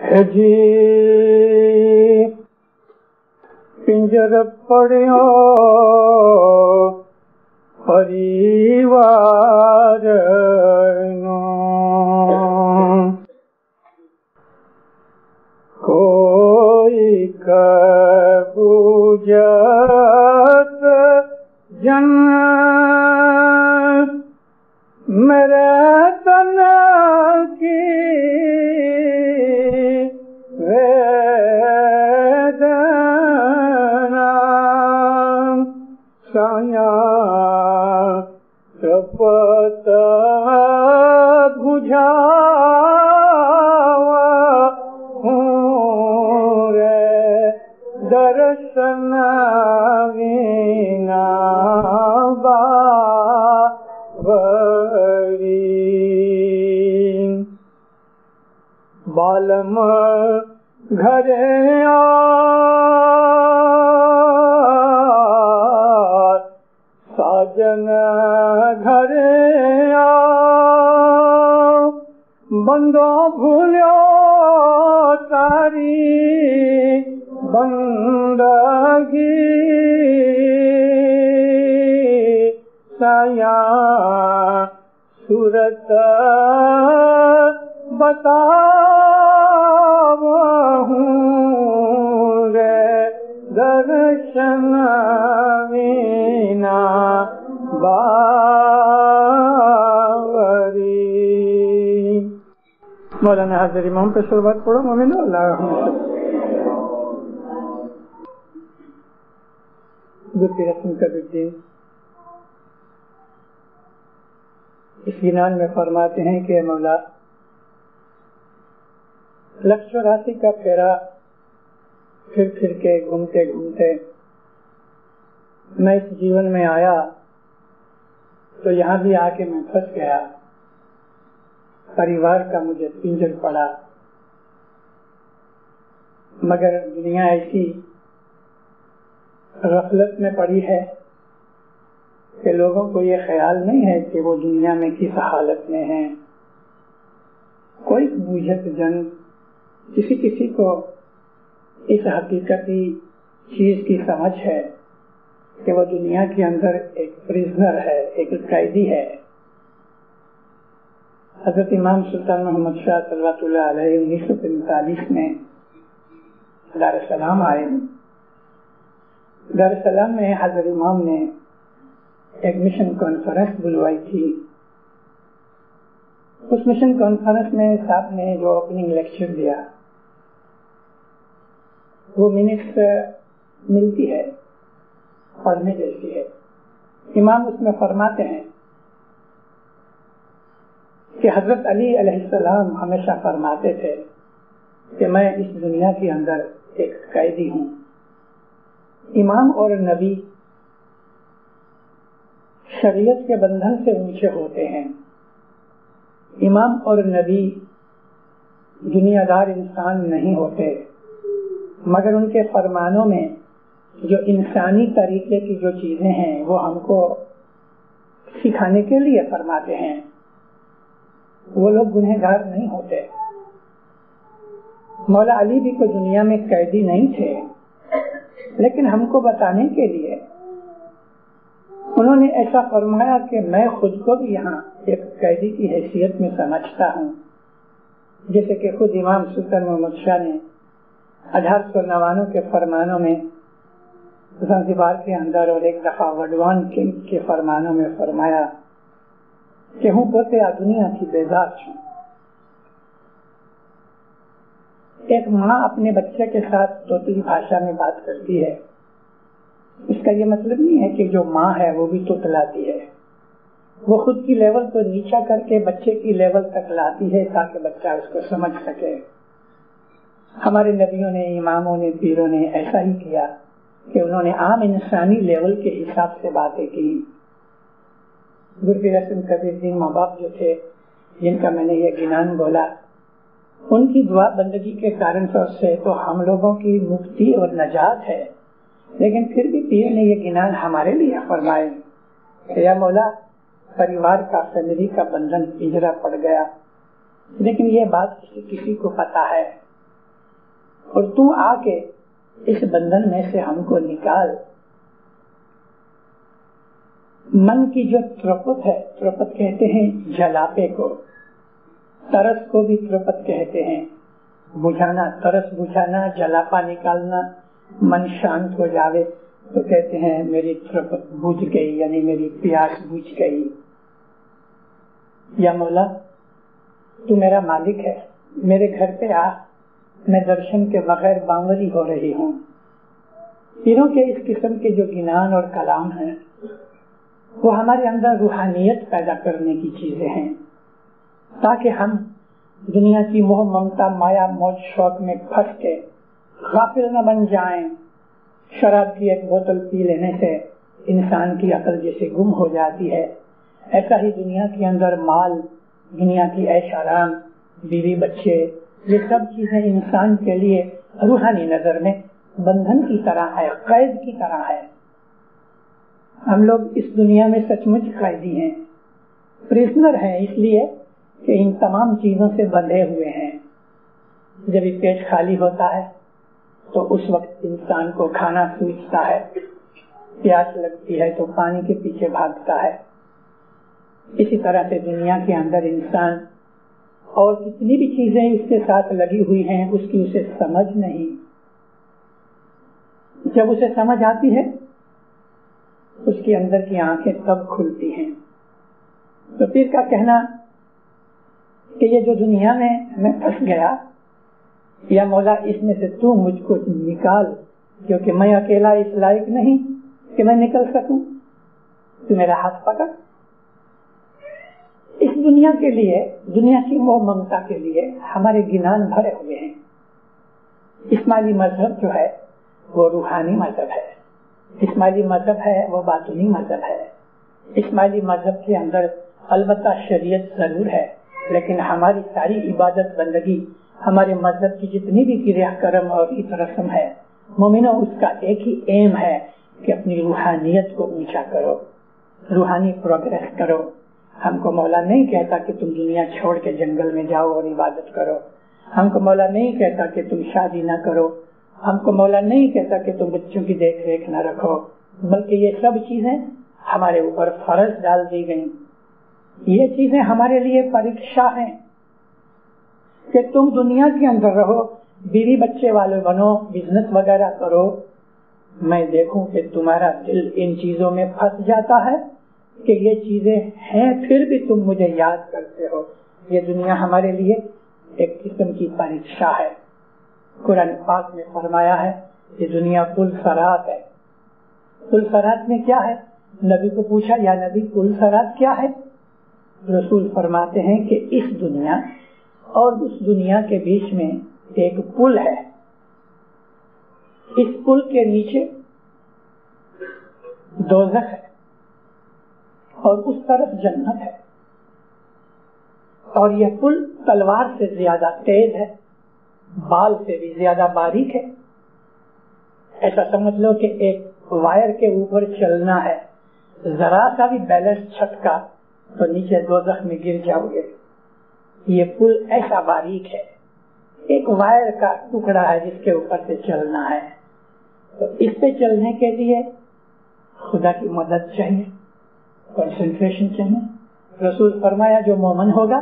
ہے جی پنجر پڑیو پریوار نو کوئی کبوجت جن میرے تن کی ویدنا سایا تپت بجھاوا ہوں رے درشن وینا بالم گھر ساجن گھر بندو بھولو تاری بندگی سیا صورت بتاؤں رے درشن وینا باوری. مولانا حاضر امام پہ شروعات پڑھو مومنو. اللہم گرتی رسم کبیردین اس گنان میں فرماتے ہیں کہ مولا لکھ چوراسی کا پھیرا پھر پھر کے گھومتے گھومتے میں اس جیون میں آیا تو یہاں بھی آ کے میں پھنس گیا. پریوار کا مجھے پنجر پڑا مگر دنیا ایسی غفلت میں پڑی ہے کہ لوگوں کو یہ خیال نہیں ہے کہ وہ دنیا میں کس حالت میں ہیں. کوئی بوجھت جن کسی کو اس حقیقتی چیز کی سمجھ ہے کہ وہ دنیا کے اندر ایک پریزنر ہے, ایک قیدی ہے. حضرت امام سلطان محمد شاہ صلوات اللہ علیہ 1945 میں دار السلام آئے. دار السلام میں حضرت امام نے ایک مشن کانفرنس بلوائی تھی. اس مشن کانفرنس میں صاحب نے جو اوپننگ لیکچر دیا وہ منٹس ملتی ہے پڑھنے جیسی ہے. امام اس میں فرماتے ہیں کہ حضرت علی علیہ السلام ہمیشہ فرماتے تھے کہ میں اس دنیا کے اندر ایک قیدی ہوں. امام اور نبی شریعت کے بندھن سے اونچے ہوتے ہیں. امام اور نبی دنیا دار انسان نہیں ہوتے مگر ان کے فرمانوں میں جو انسانی طریقے کی جو چیزیں ہیں وہ ہم کو سکھانے کے لیے فرماتے ہیں. وہ لوگ گنہگار نہیں ہوتے. مولا علی بھی کوئی دنیا میں قیدی نہیں تھے لیکن ہم کو بتانے کے لیے انہوں نے ایسا فرمایا کہ میں خود کو بھی یہاں ایک قیدی کی حیثیت میں سمجھتا ہوں. جیسے کہ خود امام سلطان محمد شاہ نے 1899 کے فرمانوں میں زنزبار کے اندر اور ایک دفعہ وڈوان کے فرمانوں میں فرمایا کہ ہوں پوتے دنیا کی بیزار چھوں. ایک ماں اپنے بچے کے ساتھ توتلی بھاشا میں بات کرتی ہے. اس کا یہ مطلب نہیں ہے کہ جو ماں ہے وہ بھی توتلاتی ہے. وہ خود کی لیول کو نیچا کر کے بچے کی لیول تک لاتی ہے تاکہ بچہ اس کو سمجھ سکے. ہمارے نبیوں نے, اماموں نے, پیروں نے ایسا ہی کیا کہ انہوں نے عام انسانی لیول کے حساب سے باتیں کی. گرتی رسم کبیردین ماں باپ جو تھے جن کا میں نے یہ گنان بولا, ان کی دعا بندگی کے کارن سے تو ہم لوگوں کی مکتی اور نجات ہے. لیکن پھر بھی پیر نے یہ گنان ہمارے لیے فرمائے کہ یا مولا پریوار کا, فیملی کا بندھن پنجرا پڑ گیا. لیکن یہ بات کسی کو پتا ہے اور تو آ کے اس بندھن میں سے ہم کو نکال. من کی جو ترپت ہے, ترپت کہتے ہیں جلاپے کو, ترس کو بھی ترپت کہتے ہیں, بجھانا, ترس بجھانا, جلاپا نکالنا, من شانت ہو جاوے تو کہتے ہیں میری ترپت بجھ گئی, یعنی میری پیاس بجھ گئی. یا مولا تو میرا مالک ہے, میرے گھر پہ آ, میں درشن کے بغیر بانوری ہو رہی ہوں. پیروں کے اس قسم کے جو گنان اور کلام ہیں وہ ہمارے اندر روحانیت پیدا کرنے کی چیزیں ہیں, تاکہ ہم دنیا کی موہ ممتا مایا موج شوق میں پھنس کے غافل نہ بن جائیں. شراب کی ایک بوتل پی لینے سے انسان کی عقل جیسے گم ہو جاتی ہے, ایسا ہی دنیا کے اندر مال, دنیا کی عیش آرام, بیوی بچے, یہ سب چیزیں انسان کے لیے روحانی نظر میں بندھن کی طرح ہے, قید کی طرح ہے. ہم لوگ اس دنیا میں سچ مچ قیدی ہیں, پریزنر ہیں, اس لیے کہ ان تمام چیزوں سے بندھے ہوئے ہیں. جب یہ پیٹ خالی ہوتا ہے تو اس وقت انسان کو کھانا سوچتا ہے, پیاس لگتی ہے تو پانی کے پیچھے بھاگتا ہے. اسی طرح سے دنیا کے اندر انسان اور کتنی بھی چیزیں اس کے ساتھ لگی ہوئی ہیں, اس کی اسے سمجھ نہیں. جب اسے سمجھ آتی ہے اس کی اندر کی آنکھیں تب کھلتی ہیں. تو پھر کا کہنا کہ یہ جو دنیا میں میں پھنس گیا, یا مولا اس میں سے تو مجھ کو نکال, کیونکہ میں اکیلا اس لائق نہیں کہ میں نکل سکوں, تو میرا ہاتھ پکڑ. اس دنیا کے لیے, دنیا کی موہ ممتا کے لیے ہمارے گنان بھرے ہوئے ہیں. اسماعیلی مذہب جو ہے وہ روحانی مذہب ہے, اسماعیلی مذہب ہے وہ باطنی مذہب ہے. اسماعیلی مذہب کے اندر البتہ شریعت ضرور ہے, لیکن ہماری ساری عبادت بندگی, ہمارے مذہب کی جتنی بھی کریا کرم اور اس رسم ہے, مومنوں اس کا ایک ہی ایم ہے کہ اپنی روحانیت کو اونچا کرو, روحانی پروگریس کرو. ہم کو مولا نہیں کہتا کہ تم دنیا چھوڑ کے جنگل میں جاؤ اور عبادت کرو. ہم کو مولا نہیں کہتا کہ تم شادی نہ کرو. ہم کو مولا نہیں کہتا کہ تم بچوں کی دیکھ ریکھ نہ رکھو, بلکہ یہ سب چیزیں ہمارے اوپر فرض ڈال دی گئیں. یہ چیزیں ہمارے لیے پریکشا ہیں کہ تم دنیا کے اندر رہو, بیوی بچے والے بنو, بزنس وغیرہ کرو, میں دیکھوں کہ تمہارا دل ان چیزوں میں پھنس جاتا ہے کہ یہ چیزیں ہیں پھر بھی تم مجھے یاد کرتے ہو. یہ دنیا ہمارے لیے ایک قسم کی پریکشا ہے. قرآن پاک میں فرمایا ہے یہ دنیا پل صراط ہے. پل صراط میں کیا ہے؟ نبی کو پوچھا یا نبی پل صراط کیا ہے؟ رسول فرماتے ہیں کہ اس دنیا اور اس دنیا کے بیچ میں ایک پل ہے. اس پل کے نیچے دوزخ ہے اور اس طرف جنت ہے, اور یہ پل تلوار سے زیادہ تیز ہے, بال سے بھی زیادہ باریک ہے. ایسا سمجھ لو کہ ایک وائر کے اوپر چلنا ہے, ذرا سا بھی بیلنس چھٹکا تو نیچے دوزخ میں گر جاؤ گے. یہ پل ایسا باریک ہے, ایک وائر کا ٹکڑا ہے جس کے اوپر سے چلنا ہے. تو اس پہ چلنے کے لیے خدا کی مدد چاہیے, کنسنٹریشن چاہیے. رسول فرمایا جو مومن ہوگا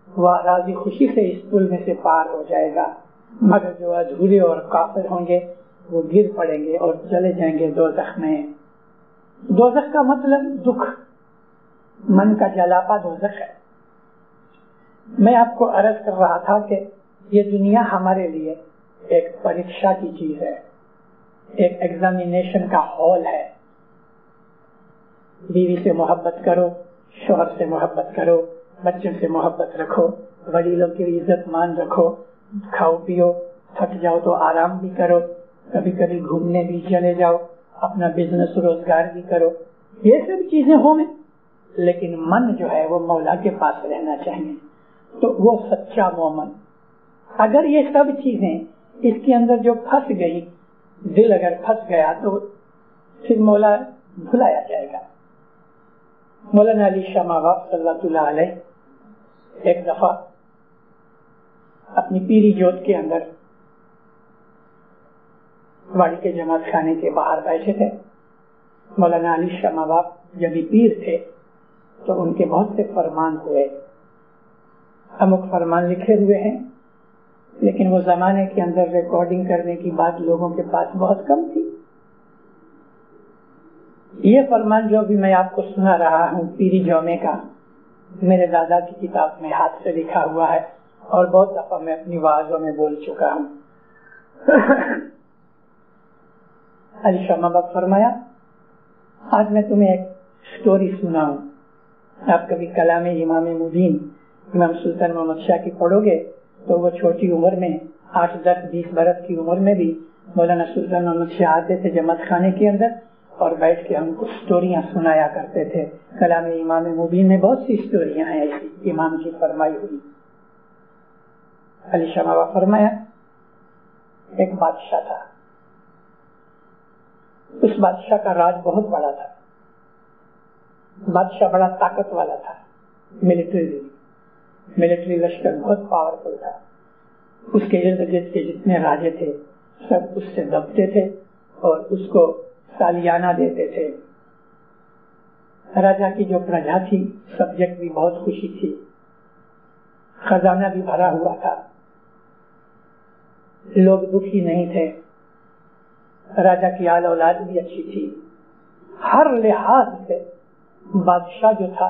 وہ راضی خوشی سے اس پل میں سے پار ہو جائے گا, مگر جو ادھورے اور کافر ہوں گے وہ گر پڑیں گے اور چلے جائیں گے دوزخ میں. دوزخ کا مطلب دکھ, من کا جلاپا دوزخ ہے. میں آپ کو عرض کر رہا تھا کہ یہ دنیا ہمارے لیے ایک پریکشا کی چیز ہے, ایک ایگزامینیشن کا ہال ہے. بیوی سے محبت کرو, شوہر سے محبت کرو, بچوں سے محبت رکھو, وڈیروں کی عزت مان رکھو, کھاؤ پیو, تھک جاؤ تو آرام بھی کرو, کبھی کبھی گھومنے بھی چلے جاؤ, اپنا بزنس روزگار بھی کرو. یہ سب چیزیں ہوں گے, لیکن من جو ہے وہ مولا کے پاس رہنا چاہیے. تو وہ سچا مومن, اگر یہ سب چیزیں اس کے اندر جو پھنس گئی, دل اگر پھنس گیا تو پھر مولا بھلایا جائے گا. مولانا علی شاہ مغاب صلی اللہ علیہ ایک دفعہ اپنی پیری جوت کے اندر واڑی کے جماعت خانے کے باہر بیٹھے تھے. مولانا علی شاہ ماں باپ جب پیر تھے تو ان کے بہت سے فرمان ہوئے. امک فرمان لکھے ہوئے ہیں لیکن وہ زمانے کے اندر ریکارڈنگ کرنے کی بات لوگوں کے پاس بہت کم تھی. یہ فرمان جو بھی میں آپ کو سنا رہا ہوں پیری جومے کا میرے دادا کی کتاب میں ہاتھ سے لکھا ہوا ہے اور بہت دفعہ میں اپنی وعظوں میں بول چکا ہوں. علی شاہ ماں باپ فرمایا آج میں تمہیں ایک سٹوری سناؤں. آپ کبھی کلام امام مبین امام سلطان محمد شاہ کی پڑھو گے تو وہ چھوٹی عمر میں 8, 10, 20 برس کی عمر میں بھی مولانا سلطان محمد شاہ آتے تھے جماعت خانے کے اندر اور بیٹھ کے ہم کو سٹوریاں سنایا کرتے تھے. کلام امام مبین میں بہت سی سٹوریاں ہیں ایسی امام کی فرمائی ہوئی. علی شاہ بابا فرمایا ایک بادشاہ تھا. اس بادشاہ کا راج بہت بڑا تھا. بادشاہ بڑا طاقت والا تھا. ملٹری لشکر بہت پاورفل تھا. اس کے ارد گرد کے جتنے راجے تھے سب اس سے دبتے تھے اور اس کو سالیانہ دیتے تھے. راجا کی جو پرجا تھی سبجیکٹ بھی بہت خوشی تھی. خزانہ بھی بھرا ہوا تھا. لوگ دکھی نہیں تھے. راجا کی آل اولاد بھی اچھی تھی. ہر لحاظ سے بادشاہ جو تھا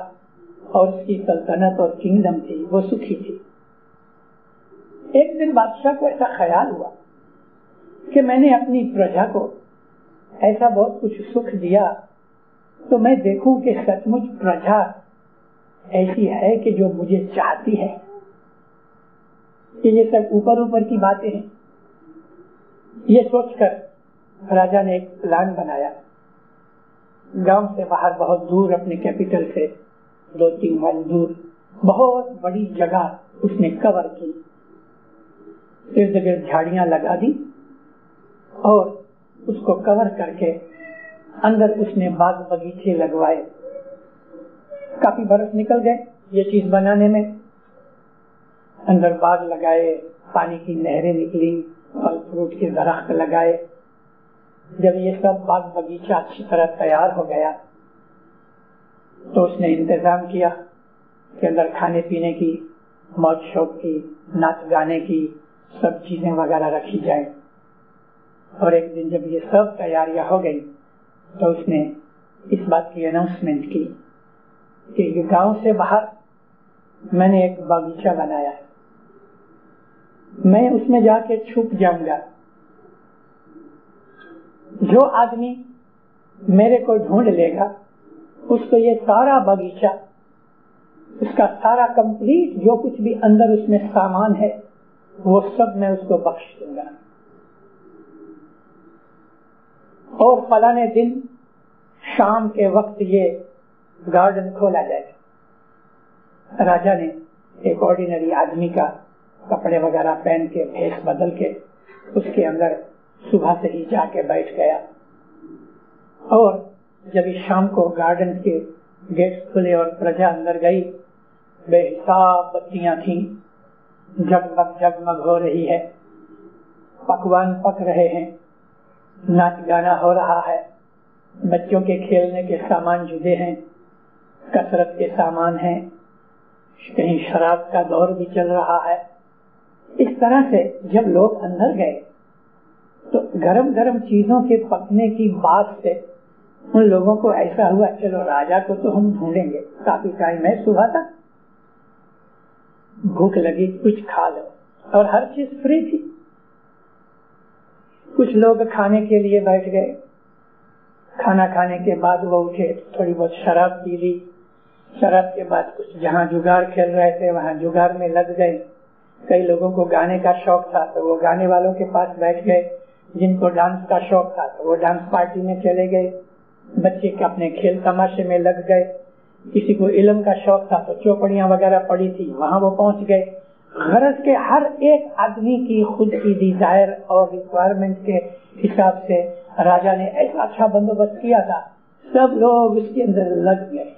اور اس کی سلطنت اور کنگڈم تھی وہ سکھی تھی. ایک دن بادشاہ کو ایسا خیال ہوا کہ میں نے اپنی پرجا کو ایسا بہت کچھ سکھ دیا تو میں دیکھوں کہ سچ مچ پرجا ایسی ہے کہ جو مجھے چاہتی ہے. یہ سب اوپر کی باتیں ہیں. یہ سوچ کر راجا نے ایک پلان بنایا. گاؤں سے باہر بہت دور اپنے کیپٹل سے 2-3 مائل دور بہت بڑی جگہ اس نے کور کی. ارد گرد جھاڑیاں لگا دی اور اس کو کور کر کے اندر اس نے باغ بگیچے لگوائے. کافی برس نکل گئے یہ چیز بنانے میں. اندر باغ لگائے, پانی کی نہریں نکلی, پھل فروٹ کے درخت لگائے. جب یہ سب باغ بگیچہ اچھی طرح تیار ہو گیا تو اس نے انتظام کیا کہ اندر کھانے پینے کی, موج شوق کی, ناچ گانے کی سب چیزیں وغیرہ رکھی جائیں. اور ایک دن جب یہ سب تیاریاں ہو گئی تو اس نے اس بات کی اناؤنسمنٹ کی کہ گاؤں سے باہر میں نے ایک باغیچہ بنایا ہے, میں اس میں جا کے چھپ جاؤں گا. جو آدمی میرے کو ڈھونڈ لے گا اس کو یہ سارا باغیچہ, اس کا سارا کمپلیٹ جو کچھ بھی اندر اس میں سامان ہے وہ سب میں اس کو بخش دوں گا. اور فلانے دن شام کے وقت یہ گارڈن کھولا جائے. راجا نے ایک آرڈینری آدمی کا کپڑے وغیرہ پہن کے بھیس بدل کے اس کے اندر صبح سے ہی جا کے بیٹھ گیا. اور جب شام کو گارڈن کے گیٹ کھلے اور پرجا اندر گئی, بے حساب بتیاں تھیں, جگمگ ہو رہی ہے, پکوان پک رہے ہیں, ناچ گانا ہو رہا ہے, بچوں کے کھیلنے کے سامان جدے ہیں, کثرت کے سامان ہیں, کہیں شراب کا دور بھی چل رہا ہے. اس طرح سے جب لوگ اندر گئے تو گرم گرم چیزوں کے پکنے کی بات سے ان لوگوں کو ایسا ہوا چلو راجا کو تو ہم ڈھونڈیں گے, کافی ٹائم ہے صبح تک, بھوک لگی کچھ کھا لو. اور ہر چیز فری تھی. کچھ لوگ کھانے کے لیے بیٹھ گئے. کھانا کھانے کے بعد وہ اٹھے, تھوڑی بہت شراب پی لی. شراب کے بعد کچھ جہاں جگار کھیل رہے تھے وہاں جگار میں لگ گئے. کئی لوگوں کو گانے کا شوق تھا تو وہ گانے والوں کے پاس بیٹھ گئے. جن کو ڈانس کا شوق تھا تو وہ ڈانس پارٹی میں چلے گئے. بچے کے اپنے کھیل تماشے میں لگ گئے. کسی کو علم کا شوق تھا تو چوپڑیاں وغیرہ پڑی تھی وہاں وہ پہنچ گئے. غرض کے ہر ایک آدمی کی خود کی ڈیزائر اور ریکوائرمنٹ کے حساب سے راجا نے ایسا اچھا بندوبست کیا تھا, سب لوگ اس کے اندر لگ گئے.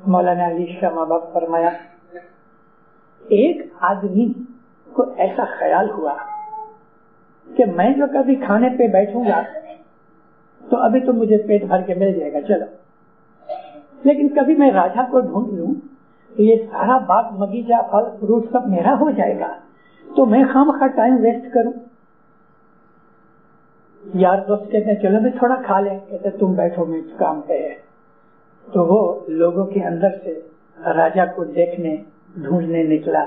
مولانا علی شاہ ماں باپ فرمایا ایک آدمی کو ایسا خیال ہوا کہ میں جو کبھی کھانے پہ بیٹھوں گا تو ابھی تو مجھے پیٹ بھر کے مل جائے گا چلو، لیکن کبھی میں راجا کو ڈھونڈ لوں تو یہ سارا باغ بغیچہ پھل فروٹ سب میرا ہو جائے گا، تو میں خواہ ٹائم ویسٹ کروں؟ یار دوست کہتے ہیں چلو بھی تھوڑا کھا لیں، کہتے تم بیٹھو میں کام پہ ہے۔ تو وہ لوگوں کے اندر سے راجا کو دیکھنے ڈھونڈنے نکلا،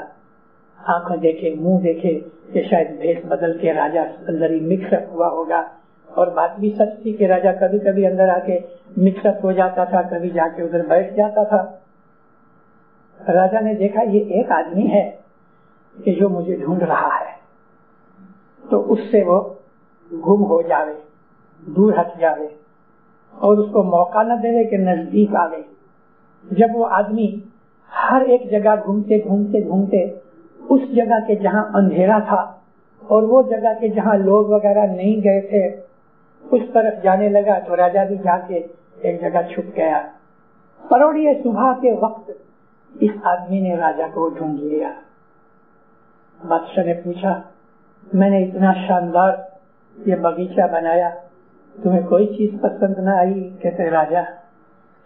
آنکھوں دیکھے منہ دیکھے کہ شاید بھیس بدل کے راجا اندر ہی مکس اپ ہوا ہوگا، اور بات بھی سچ تھی کہ راجا کبھی کبھی اندر آ کے مکس اپ ہو جاتا تھا، کبھی جا کے ادھر بیٹھ جاتا تھا۔ راجا نے دیکھا یہ ایک آدمی ہے کہ جو مجھے ڈھونڈ رہا ہے، تو اس سے وہ گم ہو جاوے، دور ہٹ جاوے، اور اس کو موقع نہ دے کہ نزدیک آوے۔ جب وہ آدمی ہر ایک جگہ گھومتے گھومتے گھومتے اس جگہ کے جہاں اندھیرا تھا اور وہ جگہ کے جہاں لوگ وغیرہ نہیں گئے تھے اس طرف جانے لگا، تو راجا بھی جا کے ایک جگہ چھپ گیا۔ پروڑیے صبح کے وقت اس آدمی نے راجا کو ڈھونڈ لیا۔ بادشاہ نے پوچھا میں نے اتنا شاندار یہ باغیچہ بنایا، تمہیں کوئی چیز پسند نہ آئی؟ کہتے راجا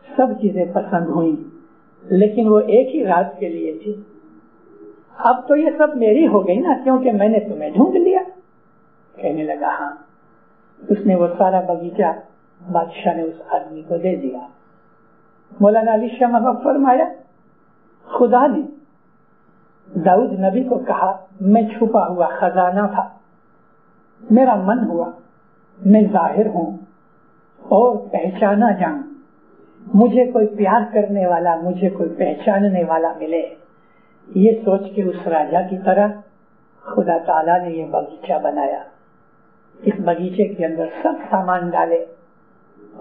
سب چیزیں پسند ہوئی، لیکن وہ ایک ہی رات کے لیے تھی، اب تو یہ سب میری ہو گئی نا، کیونکہ میں نے تمہیں ڈھونڈ لیا۔ کہنے لگا ہاں۔ اس نے وہ سارا باغیچہ بادشاہ نے اس آدمی کو دے دیا۔ مولانا علی شاہ محبوب فرمایا خدا نے داؤد نبی کو کہا میں چھپا ہوا خزانہ تھا، میرا من ہوا میں ظاہر ہوں اور پہچانا جاؤں، مجھے کوئی پیار کرنے والا، مجھے کوئی پہچاننے والا ملے۔ یہ سوچ کے اس راجا کی طرح خدا تعالیٰ نے یہ باغیچہ بنایا، اس باغیچے کے اندر سب سامان ڈالے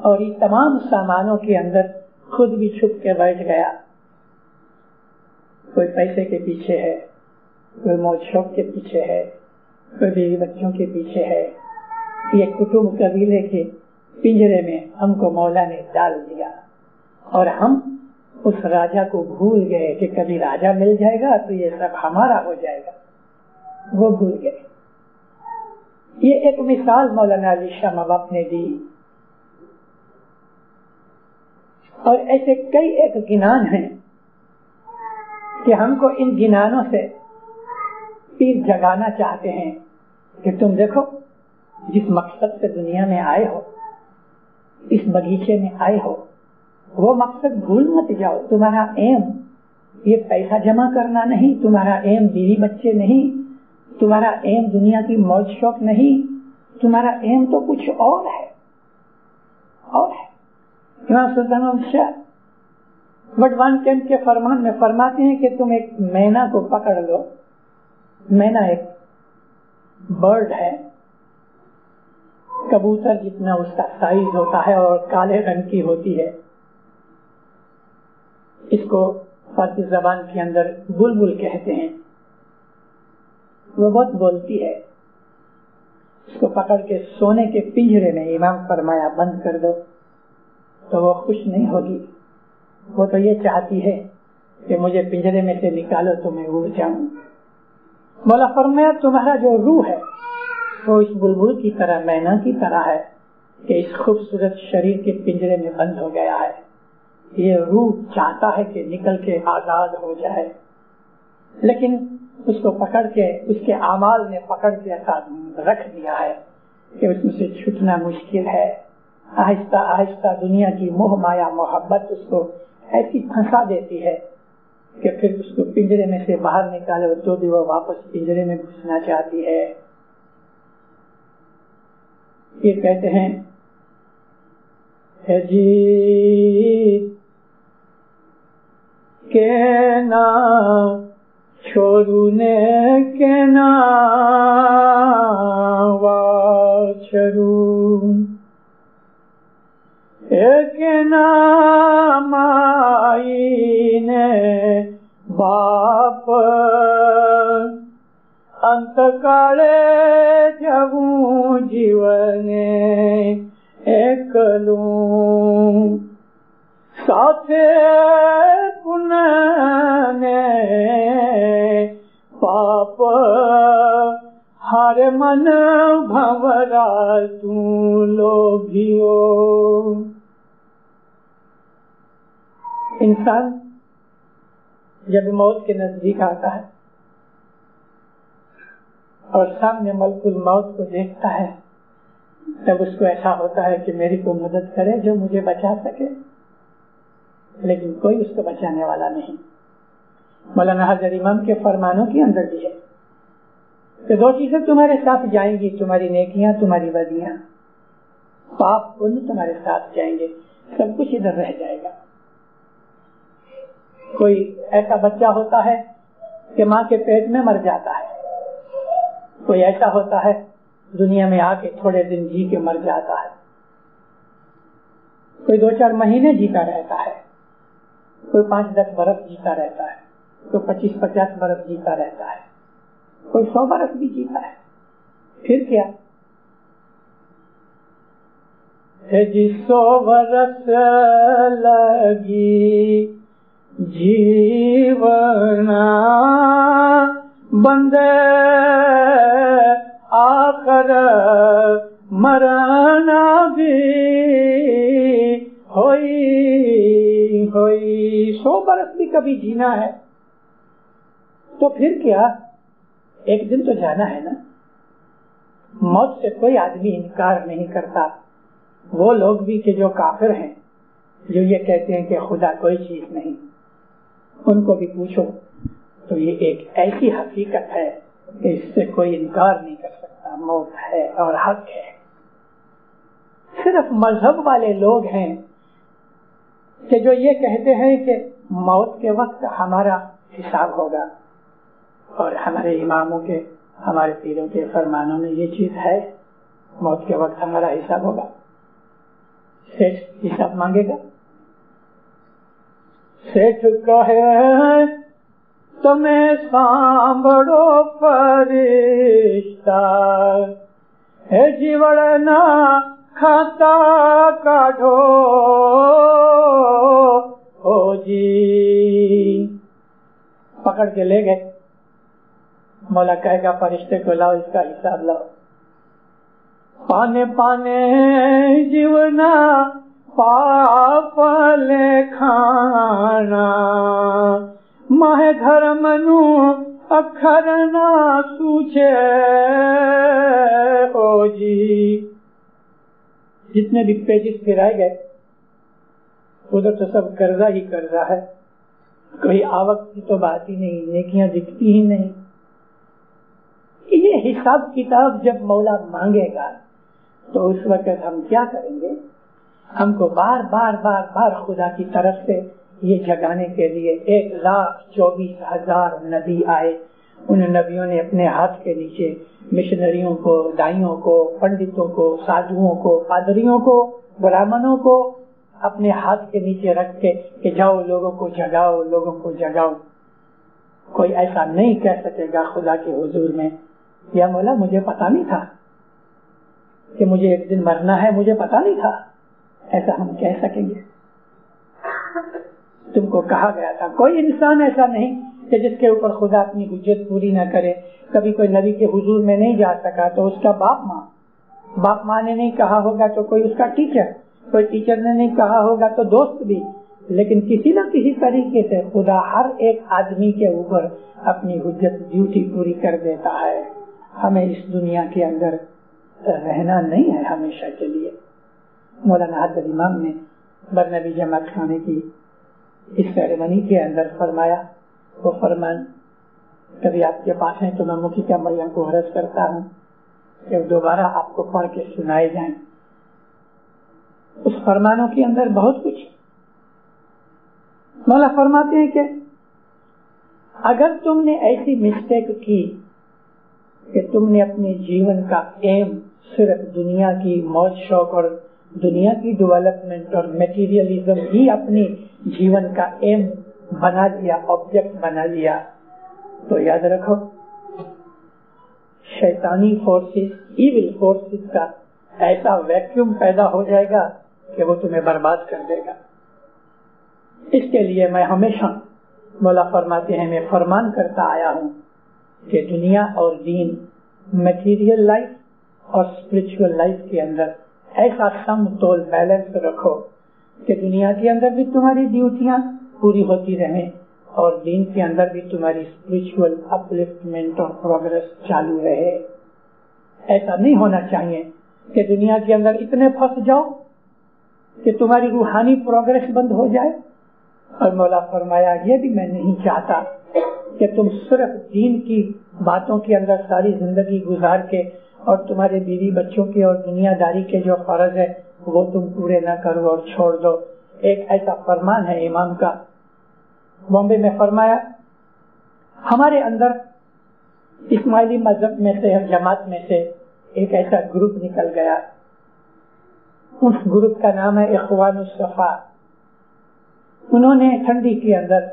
اور یہ تمام سامانوں کے اندر خود بھی چھپ کے بیٹھ گیا۔ کوئی پیسے کے پیچھے ہے، کوئی موج شوق کے پیچھے ہے، کوئی بیوی بچوں کے پیچھے ہے۔ یہ کٹمب قبیلے کے پنجرے میں ہم کو مولا نے ڈال دیا اور ہم اس راجا کو بھول گئے کہ کبھی راجا مل جائے گا تو یہ سب ہمارا ہو جائے گا، وہ بھول گئے۔ یہ ایک مثال مولانا علی شاہ محبوب نے دی، اور ایسے کئی ایک گنان ہیں کہ ہم کو ان گنانوں سے پیر جگانا چاہتے ہیں کہ تم دیکھو جس مقصد سے دنیا میں آئے ہو، اس باغیچے میں آئے ہو، وہ مقصد بھول مت جاؤ۔ تمہارا ایم یہ پیسہ جمع کرنا نہیں، تمہارا ایم بیوی بچے نہیں، تمہارا ایم دنیا کی موج شوق نہیں، تمہارا ایم تو کچھ اور ہے، اور ہے۔ امام سلطان شاہ وڈوان کیمپ کے فرمان میں فرماتے ہیں کہ تم ایک مینا کو پکڑ لو، مینا ایک برڈ ہے، کبوتر جتنا اس کا سائز ہوتا ہے اور کالے رنگ کی ہوتی ہے، اس کو فارسی زبان کے اندر بلبل کہتے ہیں، وہ بہت بولتی ہے، اس کو پکڑ کے سونے کے پنجرے میں امام فرمایا بند کر دو تو وہ خوش نہیں ہوگی، وہ تو یہ چاہتی ہے کہ مجھے پنجرے میں سے نکالو تو میں اڑ جاؤں۔ مولا فرمایا تمہارا جو روح ہے وہ اس بلبل کی طرح، مینا کی طرح ہے کہ اس خوبصورت شریر کے پنجرے میں بند ہو گیا ہے، یہ روح چاہتا ہے کہ نکل کے آزاد ہو جائے، لیکن اس کو پکڑ کے اس کے اعمال نے پکڑ کے ایسا رکھ دیا ہے کہ اس میں سے چھوٹنا مشکل ہے۔ آہستہ آہستہ دنیا کی موہ مایا محبت اس کو ایسی پھنسا دیتی ہے کہ پھر اس کو پنجرے میں سے باہر نکالے تو بھی وہ واپس پنجرے میں گھسنا چاہتی ہے۔ یہ کہتے ہیں جی کہنا چھوڑو نے کہنا واچرو کہنا مائی نے باپ انت کالے جگوں جیونے ایکلوں ساتھے پننے پاپ ہر من بھورا تو لوبھیو. انسان جب موت کے نزدیک آتا ہے اور سامنے ملک الموت کو دیکھتا ہے تب اس کو ایسا ہوتا ہے کہ میری کوئی مدد کرے جو مجھے بچا سکے، لیکن کوئی اس کو بچانے والا نہیں. مولانا حضرت امام کے فرمانوں کے اندر بھی ہے کہ دو چیزیں تمہارے ساتھ جائیں گی، تمہاری نیکیاں، تمہاری بدیاں، پاپ پن تمہارے ساتھ جائیں گے، سب کچھ ادھر رہ جائے گا. کوئی ایسا بچہ ہوتا ہے کہ ماں کے پیٹ میں مر جاتا ہے، کوئی ایسا ہوتا ہے دنیا میں آ کے تھوڑے دن جی کے مر جاتا ہے، کوئی 2-4 مہینے جیتا رہتا ہے، کوئی 5-10 برس جیتا رہتا ہے، کوئی 25-50 برس جیتا رہتا ہے، کوئی 100 برس بھی جیتا ہے. پھر کیا ہے جی 100 برس لگی جیونا بندے آخر مرنا بھی ہوئی ہوئی. 100 برس بھی کبھی جینا ہے تو پھر کیا، ایک دن تو جانا ہے نا. موت سے کوئی آدمی انکار نہیں کرتا. وہ لوگ بھی کہ جو کافر ہیں، جو یہ کہتے ہیں کہ خدا کوئی چیز نہیں، ان کو بھی پوچھو تو یہ ایک ایسی حقیقت ہے کہ اس سے کوئی انکار نہیں کر سکتا. موت ہے اور حق ہے. صرف مذہب والے لوگ ہیں کہ جو یہ کہتے ہیں کہ موت کے وقت ہمارا حساب ہوگا، اور ہمارے اماموں کے، ہمارے پیروں کے فرمانوں میں یہ چیز ہے، موت کے وقت ہمارا حساب ہوگا. سیٹھ حساب مانگے گا. سیٹھ کہے تمہیں سانبڑو فرشتہ ہے جیوڑنا کھاتا کاٹھو ہو جی. پکڑ کے لے گئے. مولا کہے گا فرشتے کو لاؤ، اس کا حساب لاؤ. پانے پانے جیونا پاپ لے کھانا ماہ دھرم نو اکھر نہ سوچے او جی. جتنے بھی پیجز پھرائے گئے ادھر تو سب قرضہ ہی قرضہ ہے، کوئی آوک کی تو بات ہی نہیں، نیکیاں دکھتی ہی نہیں. یہ حساب کتاب جب مولا مانگے گا تو اس وقت ہم کیا کریں گے؟ ہم کو بار بار بار بار خدا کی طرف سے یہ جگانے کے لیے 1,24,000 نبی آئے. ان نبیوں نے اپنے ہاتھ کے نیچے مشنریوں کو، دائیوں کو، پنڈتوں کو، سادھوؤں کو، پادریوں کو، برہمنوں کو اپنے ہاتھ کے نیچے رکھ کے کہ جاؤ لوگوں کو جگاؤ، لوگوں کو جگاؤ. کوئی ایسا نہیں کہہ سکے گا خدا کے حضور میں یا مولا مجھے پتا نہیں تھا کہ مجھے ایک دن مرنا ہے، مجھے پتا نہیں تھا. ایسا ہم کہہ سکیں گے؟ تم کو کہا گیا تھا. کوئی انسان ایسا نہیں کہ جس کے اوپر خدا اپنی حجت پوری نہ کرے. کبھی کوئی نبی کے حضور میں نہیں جا سکا تو اس کا باپ ماں نے نہیں کہا ہوگا تو کوئی اس کا ٹیچر، کوئی ٹیچر نے نہیں کہا ہوگا تو دوست بھی. لیکن کسی نہ کسی طریقے سے خدا ہر ایک آدمی کے اوپر اپنی حجت ڈیوٹی پوری کر دیتا ہے. ہمیں اس دنیا کے اندر رہنا نہیں ہے ہمیشہ کے لیے. مولانا حضرت امام نے برنبی جماعت خانے کی اس سیریمنی کے اندر فرمایا، وہ فرمان کبھی آپ کے پاس ہیں تو میں مکھی کا مریم کو عرض کرتا ہوں کہ دوبارہ آپ کو پڑھ کے سنائے جائیں. اس فرمانوں کے اندر بہت کچھ. مولا فرماتے ہیں کہ اگر تم نے ایسی مسٹیک کی کہ تم نے اپنے جیون کا ایم صرف دنیا کی موج شوق اور دنیا کی ڈیولپمنٹ اور میٹیریلزم ہی اپنی جیون کا ایم بنا لیا، آبجیکٹ بنا لیا، تو یاد رکھو شیطانی فورسز، ایول فورسز کا ایسا ویکیوم پیدا ہو جائے گا کہ وہ تمہیں برباد کر دے گا. اس کے لیے میں ہمیشہ مولا فرماتے ہیں میں فرمان کرتا آیا ہوں کہ دنیا اور دین مٹیریل لائف اور اسپرچل لائف کے اندر ایسا سمتول بیلنس رکھو کہ دنیا کے اندر بھی تمہاری ڈیوٹیاں پوری ہوتی رہیں اور دین کے اندر بھی تمہاری اسپرچل اپلفٹمنٹ اور پروگرس چالو رہے. ایسا نہیں ہونا چاہیے کہ دنیا کے اندر اتنے پھنس جاؤ کہ تمہاری روحانی پروگرس بند ہو جائے. اور مولا فرمایا یہ بھی میں نہیں چاہتا کہ تم صرف دین کی باتوں کے اندر ساری زندگی گزار کے اور تمہارے بیوی بچوں کے اور دنیا داری کے جو فرض ہے وہ تم پورے نہ کرو اور چھوڑ دو. ایک ایسا فرمان ہے امام کا بامبے میں فرمایا ہمارے اندر اسماعیلی مذہب میں سے جماعت میں سے ایک ایسا گروپ نکل گیا. اس گروپ کا نام ہے اخوان الصفا. انہوں نے ٹھنڈی کے اندر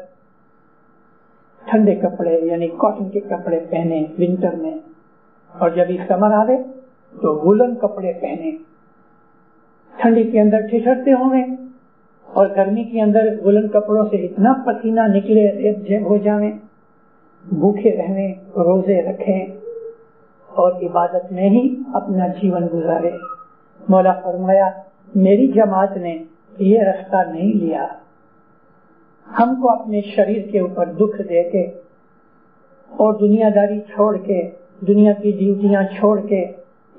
ٹھنڈے کپڑے یعنی کاٹن کے کپڑے پہنے ونٹر میں, اور جب سمر آوے تو وولن کپڑے پہنے. ٹھنڈی کے اندر ٹھٹھرتے ہوئے اور گرمی کے اندر وولن کپڑوں سے اتنا پسینہ نکلے ایک جیب ہو جاویں, بھوکے رہنے, روزے رکھیں اور عبادت میں ہی اپنا جیون گزارے. مولا فرمایا میری جماعت نے یہ رستہ نہیں لیا. ہم کو اپنے شریر کے اوپر دکھ دے کے اور دنیا داری چھوڑ کے دنیا کی ڈیوٹیاں چھوڑ کے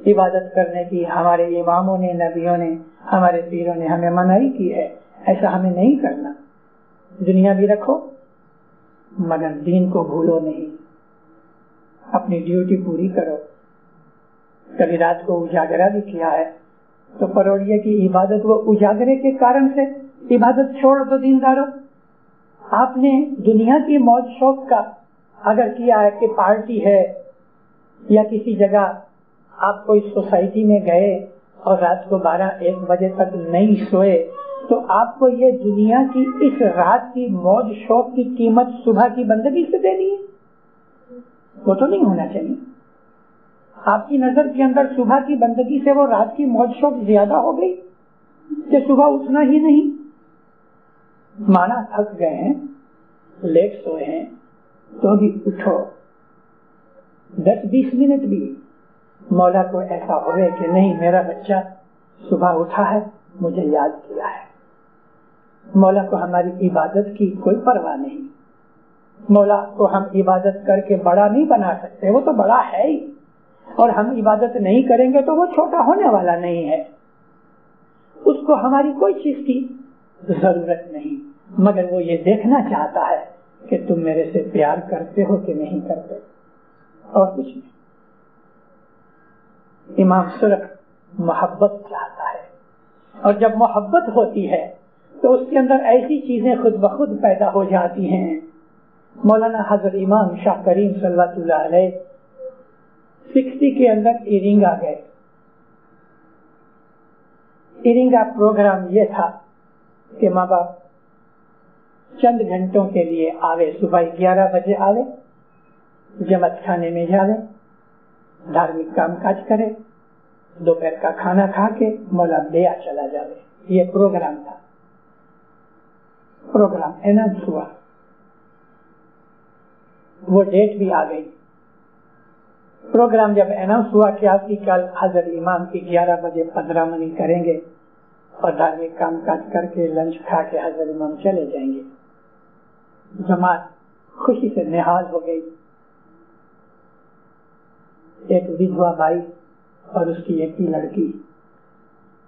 عبادت کرنے کی ہمارے اماموں نے, نبیوں نے, ہمارے پیروں نے ہمیں منائی کی ہے. ایسا ہمیں نہیں کرنا. دنیا بھی رکھو مگر دین کو بھولو نہیں. اپنی ڈیوٹی پوری کرو. کبھی رات کو اجاگرہ بھی کیا ہے تو پروڑیے کی عبادت وہ اجاگرے کے کارن سے عبادت چھوڑ دو. دیندارو آپ نے دنیا کی موج شوق کا اگر کیا ہے کہ پارٹی ہے یا کسی جگہ آپ کوئی سوسائٹی میں گئے اور رات کو 12-1 بجے تک نہیں سوئے تو آپ کو یہ دنیا کی اس رات کی موج شوق کی قیمت صبح کی بندگی سے دینی ہے. وہ تو نہیں ہونا چاہیے. آپ کی نظر کے اندر صبح کی بندگی سے وہ رات کی موج شوق زیادہ ہو گئی کہ صبح اٹھنا ہی نہیں. مانا تھک گئے ہیں, لیٹ سوئے ہیں تو بھی اٹھو. 10-20 منٹ بھی مولا کو ایسا ہوئے کہ نہیں میرا بچہ صبح اٹھا ہے, مجھے یاد کیا ہے. مولا کو ہماری عبادت کی کوئی پرواہ نہیں. مولا کو ہم عبادت کر کے بڑا نہیں بنا سکتے, وہ تو بڑا ہے ہی, اور ہم عبادت نہیں کریں گے تو وہ چھوٹا ہونے والا نہیں ہے. اس کو ہماری کوئی چیز کی ضرورت نہیں, مگر وہ یہ دیکھنا چاہتا ہے کہ تم میرے سے پیار کرتے ہو کہ نہیں کرتے, اور کچھ نہیں. امام صرف محبت چاہتا ہے, اور جب محبت ہوتی ہے تو اس کے اندر ایسی چیزیں خود بخود پیدا ہو جاتی ہیں. مولانا حضرت امام شاہ کریم صلی اللہ علیہ 60 کے اندر ایرنگ آ گئے. ایرنگ کا پروگرام یہ تھا کہ ماں باپ چند گھنٹوں کے لیے آوے, صبح 11 بجے آوے, جماعت خانے میں جاوے, دھارمک کام کاج کرے, دوپہر کا کھانا کھا کے مولا بیا چلا جاوے. یہ پروگرام تھا. پروگرام اناؤنس ہوا, وہ ڈیٹ بھی آ گئی. پروگرام جب اناؤنس ہوا کہ آپ کی کل حضرت امام کی 11 بجے 15 منی کریں گے اور دھارمک کام کاج کر کے لنچ کھا کے حضرت امام چلے جائیں گے. جماعت خوشی سے نہال ہو گئی. ایک ودھوا بائی اور اس کی ایک لڑکی,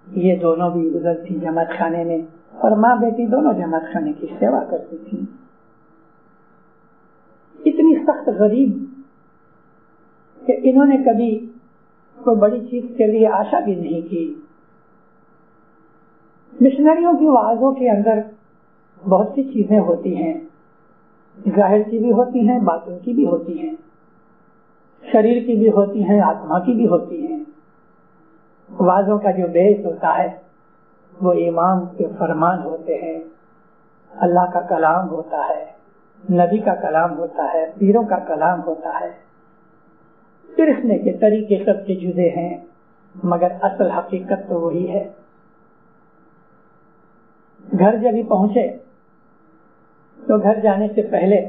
یہ دونوں بھی ادھر تھی جماعت خانے میں, اور ماں بیٹی دونوں جماعت خانے کی سیوا کرتی تھی. اتنی سخت غریب کہ انہوں نے کبھی کوئی بڑی چیز کے لیے آشا بھی نہیں کی. مشنریوں کی وعظوں کے اندر بہت سی چیزیں ہوتی ہیں, ظاہر کی بھی ہوتی ہیں, باطن کی بھی ہوتی ہیں, شریر کی بھی ہوتی ہیں, آتما کی بھی ہوتی ہیں. وعظوں کا جو بیس ہوتا ہے وہ امام کے فرمان ہوتے ہیں, اللہ کا کلام ہوتا ہے, نبی کا کلام ہوتا ہے, پیروں کا کلام ہوتا ہے. پرسنے کے طریقے سب کے جدے ہیں مگر اصل حقیقت تو وہی ہے. گھر جب ہی پہنچے تو گھر جانے سے پہلے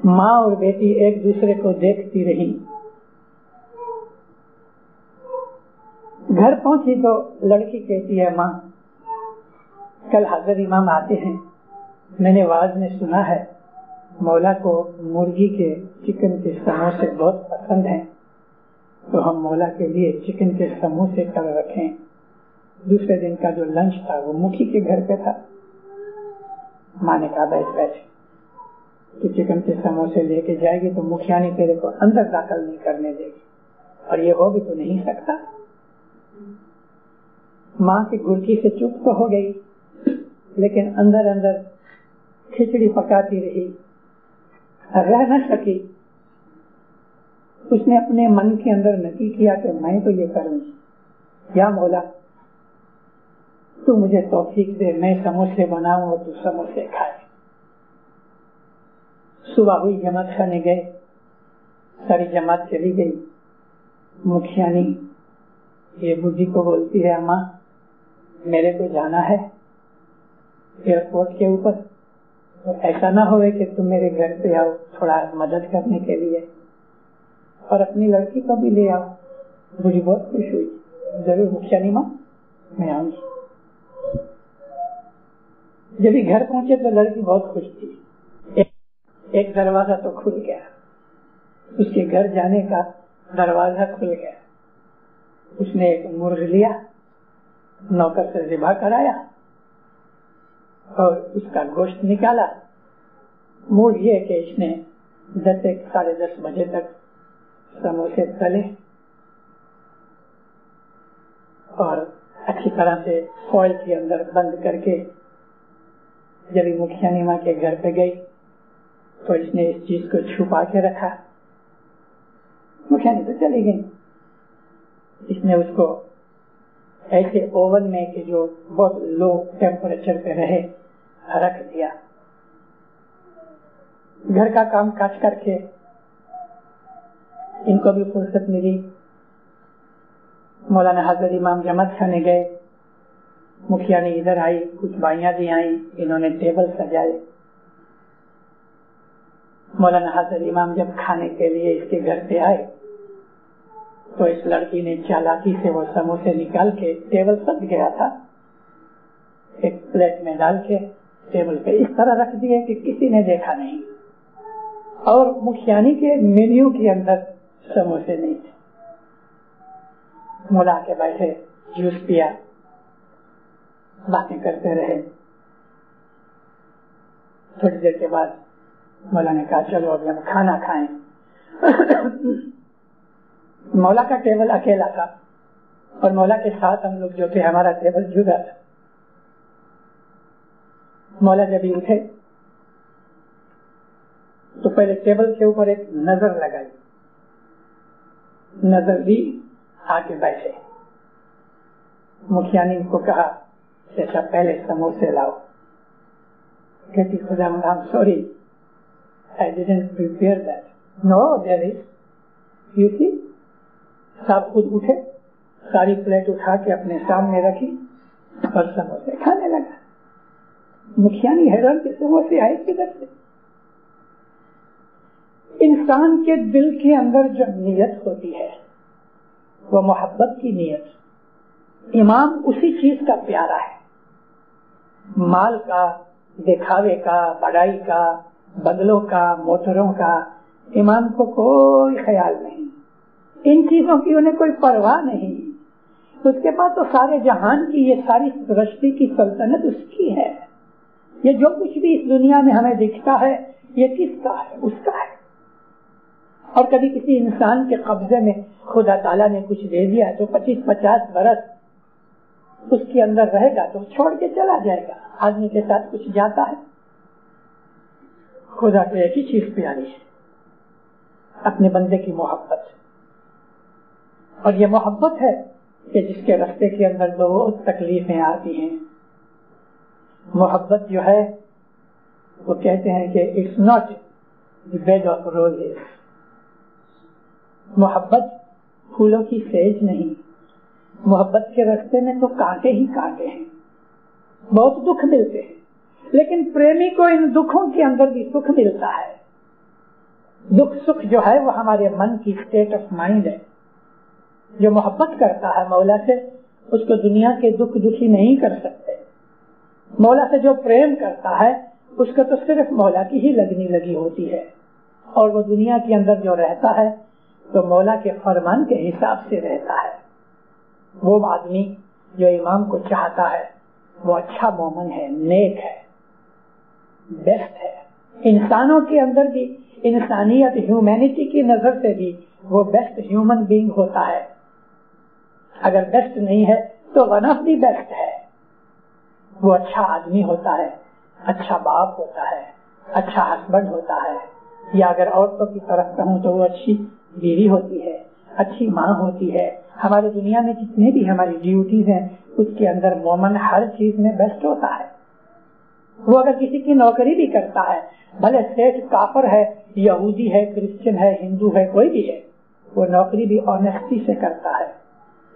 ماں اور بیٹی ایک دوسرے کو دیکھتی رہی. گھر پہنچی تو لڑکی کہتی ہے ماں کل حضرت امام آتے ہیں, میں نے واز میں سنا ہے مولا کو مرغی کے چکن کے سموسے بہت پسند ہیں, تو ہم مولا کے لیے چکن کے سموسے کر رکھیں. دوسرے دن کا جو لنچ تھا وہ مکھی کے گھر پہ تھا. ماں نے کہا بیٹھ بیٹھ, تو چکن کے سموسے لے کے جائے گی تو مکھیانی تیرے کو اندر داخل نہیں کرنے دے گی, اور یہ ہو بھی تو نہیں سکتا. ماں کی گھرکی سے چپ تو ہو گئی, لیکن اندر اندر کھچڑی پکاتی رہی, رہ نہ سکی. اس نے اپنے من کے اندر نکی کیا کہ میں تو یہ کروں, یا مولا تو مجھے توفیق دے, میں سموسے بناؤں اور تو سموسے کھائے. صبح ہوئی, جماعت کھانے گئے, ساری جماعت چلی گئی. مکھیانی یہ بڈھی کو بولتی ہے اماں میرے کو جانا ہے ایئرپورٹ کے اوپر, تو ایسا نہ ہوئے کہ تم میرے گھر پہ آؤ تھوڑا مدد کرنے کے لیے, اور اپنی لڑکی کو بھی لے آؤ. بڈھی بہت خوش ہوئی, ضرور مکھیانی ماں میں آؤں گی. جب ہی گھر پہنچے تو لڑکی بہت خوش تھی. ایک دروازہ تو کھل گیا, اس کے گھر جانے کا دروازہ کھل گیا. اس نے ایک مرغ لیا, نوکر سے ذبح کرایا اور اس کا گوشت نکالا. موڈ یہ کہ اس نے 10-10:30 بجے تک سموسے تلے اور اچھی طرح سے فوائل کے اندر بند کر کے جب مکھیانی ماں کے گھر پہ گئی تو اس نے اس چیز کو چھپا کے رکھا. مکھیانی تو چلی گئی. اس نے اس کو ایسے اوون میں کہ جو بہت لو ٹیمپریچر پہ رہے رکھ دیا. گھر کا کام کاج کر کے ان کو بھی فرصت ملی. مولانا حضرت امام جماعت کھانے گئے, مکھیانی ادھر آئی, کچھ بائیاں بھی آئیں, انہوں نے ٹیبل سجائے. مولانا حضرت امام جب کھانے کے لیے اس کے گھر پہ آئے تو اس لڑکی نے چالاکی سے وہ سموسے نکال کے, ٹیبل سج گیا تھا, ایک پلیٹ میں ڈال کے ٹیبل پہ اس طرح رکھ دیے کہ کسی نے دیکھا نہیں, اور مکھیانی کے مینیو کے اندر سموسے نہیں تھے. مولا کے بیٹھے, جوس پیا, باتیں کرتے رہے. تھوڑی دیر کے بعد مولا نے کہا چلو ابھی ہم کھانا کھائیں. مولا کا ٹیبل اکیلا تھا اور مولا کے ساتھ ہم لوگ جو تھے ہمارا ٹیبل جدا تھا. مولا جب ہی اٹھے تو پہلے ٹیبل کے اوپر ایک نظر لگائی, نظر دی, آ کے بیٹھے. مکھیانی کو کہا اچھا پہلے سموسے لاؤ. کہتی خدا I'm sorry, I didn't prepare that. No, there is. You see? صاحب خود اٹھے, ساری پلیٹ اٹھا کے اپنے سامنے رکھی اور سموسے کھانے لگا. مکھیانی حیران کے سموسے آئے کدھر سے. انسان کے دل کے اندر جو نیت ہوتی ہے وہ محبت کی نیت. امام اسی چیز کا پیارا ہے, مال کا, دکھاوے کا, بڑائی کا, بنگلوں کا, موٹروں کا امام کو کوئی خیال نہیں. ان چیزوں کی انہیں کوئی پرواہ نہیں. اس کے پاس تو سارے جہان کی یہ ساری سرشتی کی سلطنت اس کی ہے. یہ جو کچھ بھی اس دنیا میں ہمیں دکھتا ہے یہ کس کا ہے؟ اس کا ہے. اور کبھی کسی انسان کے قبضے میں خدا تعالیٰ نے کچھ دے دیا تو 25-50 برس اس کے اندر رہے گا تو چھوڑ کے چلا جائے گا. آدمی کے ساتھ کچھ جاتا ہے. خدا کو ایک ہی چیز پیاری ہے, اپنے بندے کی محبت. اور یہ محبت ہے کہ جس کے راستے کے اندر بہت تکلیفیں آتی ہیں. محبت جو ہے وہ کہتے ہیں کہ it's not the bed of roses. محبت پھولوں کی سیج نہیں. محبت کے راستے میں تو کانٹے ہی کانٹے ہیں, بہت دکھ ملتے ہیں, لیکن پریمی کو ان دکھوں کے اندر بھی سکھ ملتا ہے. دکھ سکھ جو ہے وہ ہمارے من کی اسٹیٹ آف مائنڈ ہے. جو محبت کرتا ہے مولا سے اس کو دنیا کے دکھ دکھی نہیں کر سکتے. مولا سے جو پریم کرتا ہے اس کو تو صرف مولا کی ہی لگنی لگی ہوتی ہے, اور وہ دنیا کے اندر جو رہتا ہے تو مولا کے فرمان کے حساب سے رہتا ہے. وہ آدمی جو امام کو چاہتا ہے وہ اچھا مومن ہے, نیک ہے, بیسٹ ہے. انسانوں کے اندر بھی انسانیت ہیومینٹی کی نظر سے بھی وہ بیسٹ ہیومن بینگ ہوتا ہے. اگر بیسٹ نہیں ہے تو ون آف دی بیسٹ ہے. وہ اچھا آدمی ہوتا ہے, اچھا باپ ہوتا ہے, اچھا ہسبینڈ ہوتا ہے, یا اگر عورتوں کی طرف کہوں تو وہ اچھی بیوی ہوتی ہے, اچھی ماں ہوتی ہے. ہماری دنیا میں جتنے بھی ہماری ڈیوٹیز ہیں اس کے اندر مومن ہر چیز میں بیسٹ ہوتا ہے. وہ اگر کسی کی نوکری بھی کرتا ہے, بھلے سیٹ کافر ہے, یہودی ہے, کرسچن ہے, ہندو ہے, کوئی بھی ہے, وہ نوکری بھی آنےسٹی سے کرتا ہے.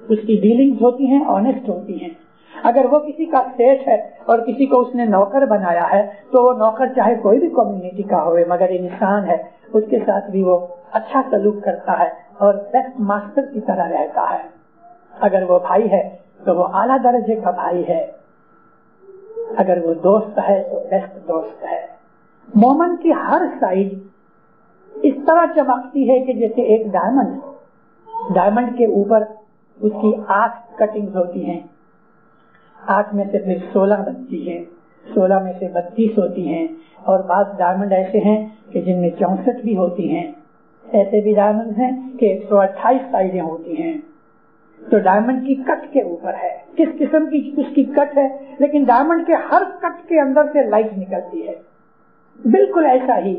اس کی ڈیلنگز ہوتی ہیں آنےسٹ ہوتی ہیں. اگر وہ کسی کا سیٹ ہے اور کسی کو اس نے نوکر بنایا ہے تو وہ نوکر چاہے کوئی بھی کمیونٹی کا ہوئے مگر انسان ہے, اس کے ساتھ بھی وہ اچھا سلوک کرتا ہے اور بیسٹ ماسٹر کی طرح رہتا ہے. اگر وہ بھائی ہے تو وہ اعلیٰ درجے کا بھائی ہے, اگر وہ دوست ہے تو بیسٹ دوست ہے. مومن کی ہر سائڈ اس طرح چمکتی ہے کہ جیسے ایک ڈائمنڈ کے اوپر اس کی 8 کٹنگز ہوتی ہیں. 8 میں سے پھر 16 بنتی ہے, 16 میں سے 32 ہوتی ہیں, اور بعض ڈائمنڈ ایسے ہیں کہ جن میں 64 بھی ہوتی ہیں. ایسے بھی ڈائمنڈ ہیں کہ 128 سائڈیں ہوتی ہیں. تو ڈائمنڈ کی کٹ کے اوپر ہے کس قسم کی اس کی کٹ ہے, لیکن ڈائمنڈ کے ہر کٹ کے اندر سے لائٹ نکلتی ہے. بالکل ایسا ہی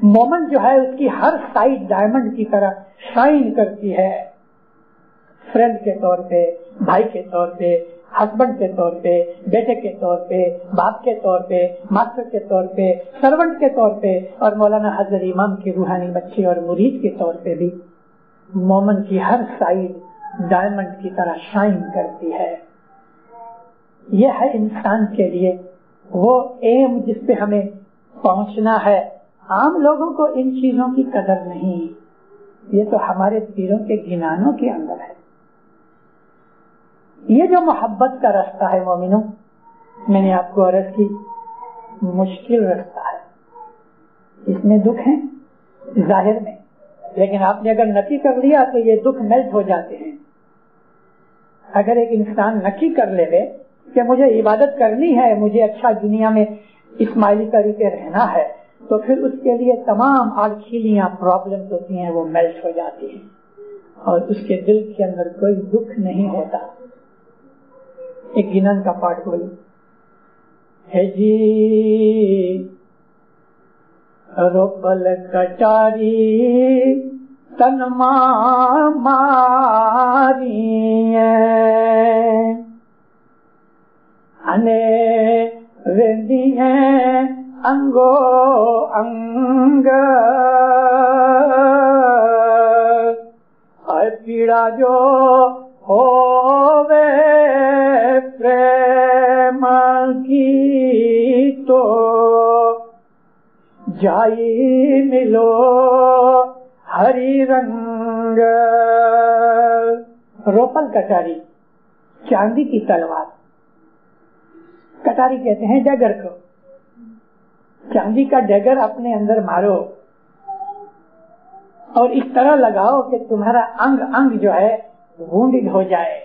مومن جو ہے اس کی ہر سائڈ ڈائمنڈ کی طرح شائن کرتی ہے. فرینڈ کے طور پہ, بھائی کے طور پہ, ہسبینڈ کے طور پہ, بیٹے کے طور پہ, باپ کے طور پہ, ماسٹر کے طور پہ, سرونٹ کے طور پہ, اور مولانا حضرت امام کے روحانی بچے اور مرید کے طور پہ بھی مومن کی ہر سائڈ ڈائمنڈ کی طرح شائن کرتی ہے. یہ ہے انسان کے لیے وہ ایم جس پہ ہمیں پہنچنا ہے. عام لوگوں کو ان چیزوں کی قدر نہیں, یہ تو ہمارے پیروں کے گنانوں کے اندر ہے. یہ جو محبت کا رستہ ہے مومنوں, میں نے آپ کو عرض کی مشکل رستہ ہے. اس میں دکھ ہیں ظاہر میں, لیکن آپ نے اگر نکی کر لیا تو یہ دکھ میلٹ ہو جاتے ہیں. اگر ایک انسان نکی کر لے کہ مجھے عبادت کرنی ہے, مجھے اچھا دنیا میں اسماعیلی طریقے رہنا ہے, تو پھر اس کے لیے تمام آلکھیلیاں پرابلمز ہوتی ہیں وہ میلٹ ہو جاتی ہیں, اور اس کے دل کے اندر کوئی دکھ نہیں ہوتا. ایک گنن کا پارٹ بولو ہے جی روپل کٹاری تن ماری انے ویندی ہیں انگو انگ اور پیڑا جو ہووے پریم کی تو جائی ملو ہری رنگ. روپل کٹاری, چاندی کی تلوار. کٹاری کہتے ہیں ڈگر کو. چاندی کا ڈگر اپنے اندر مارو اور اس طرح لگاؤ کہ تمہارا انگ انگ جو ہے وونڈڈ ہو جائے.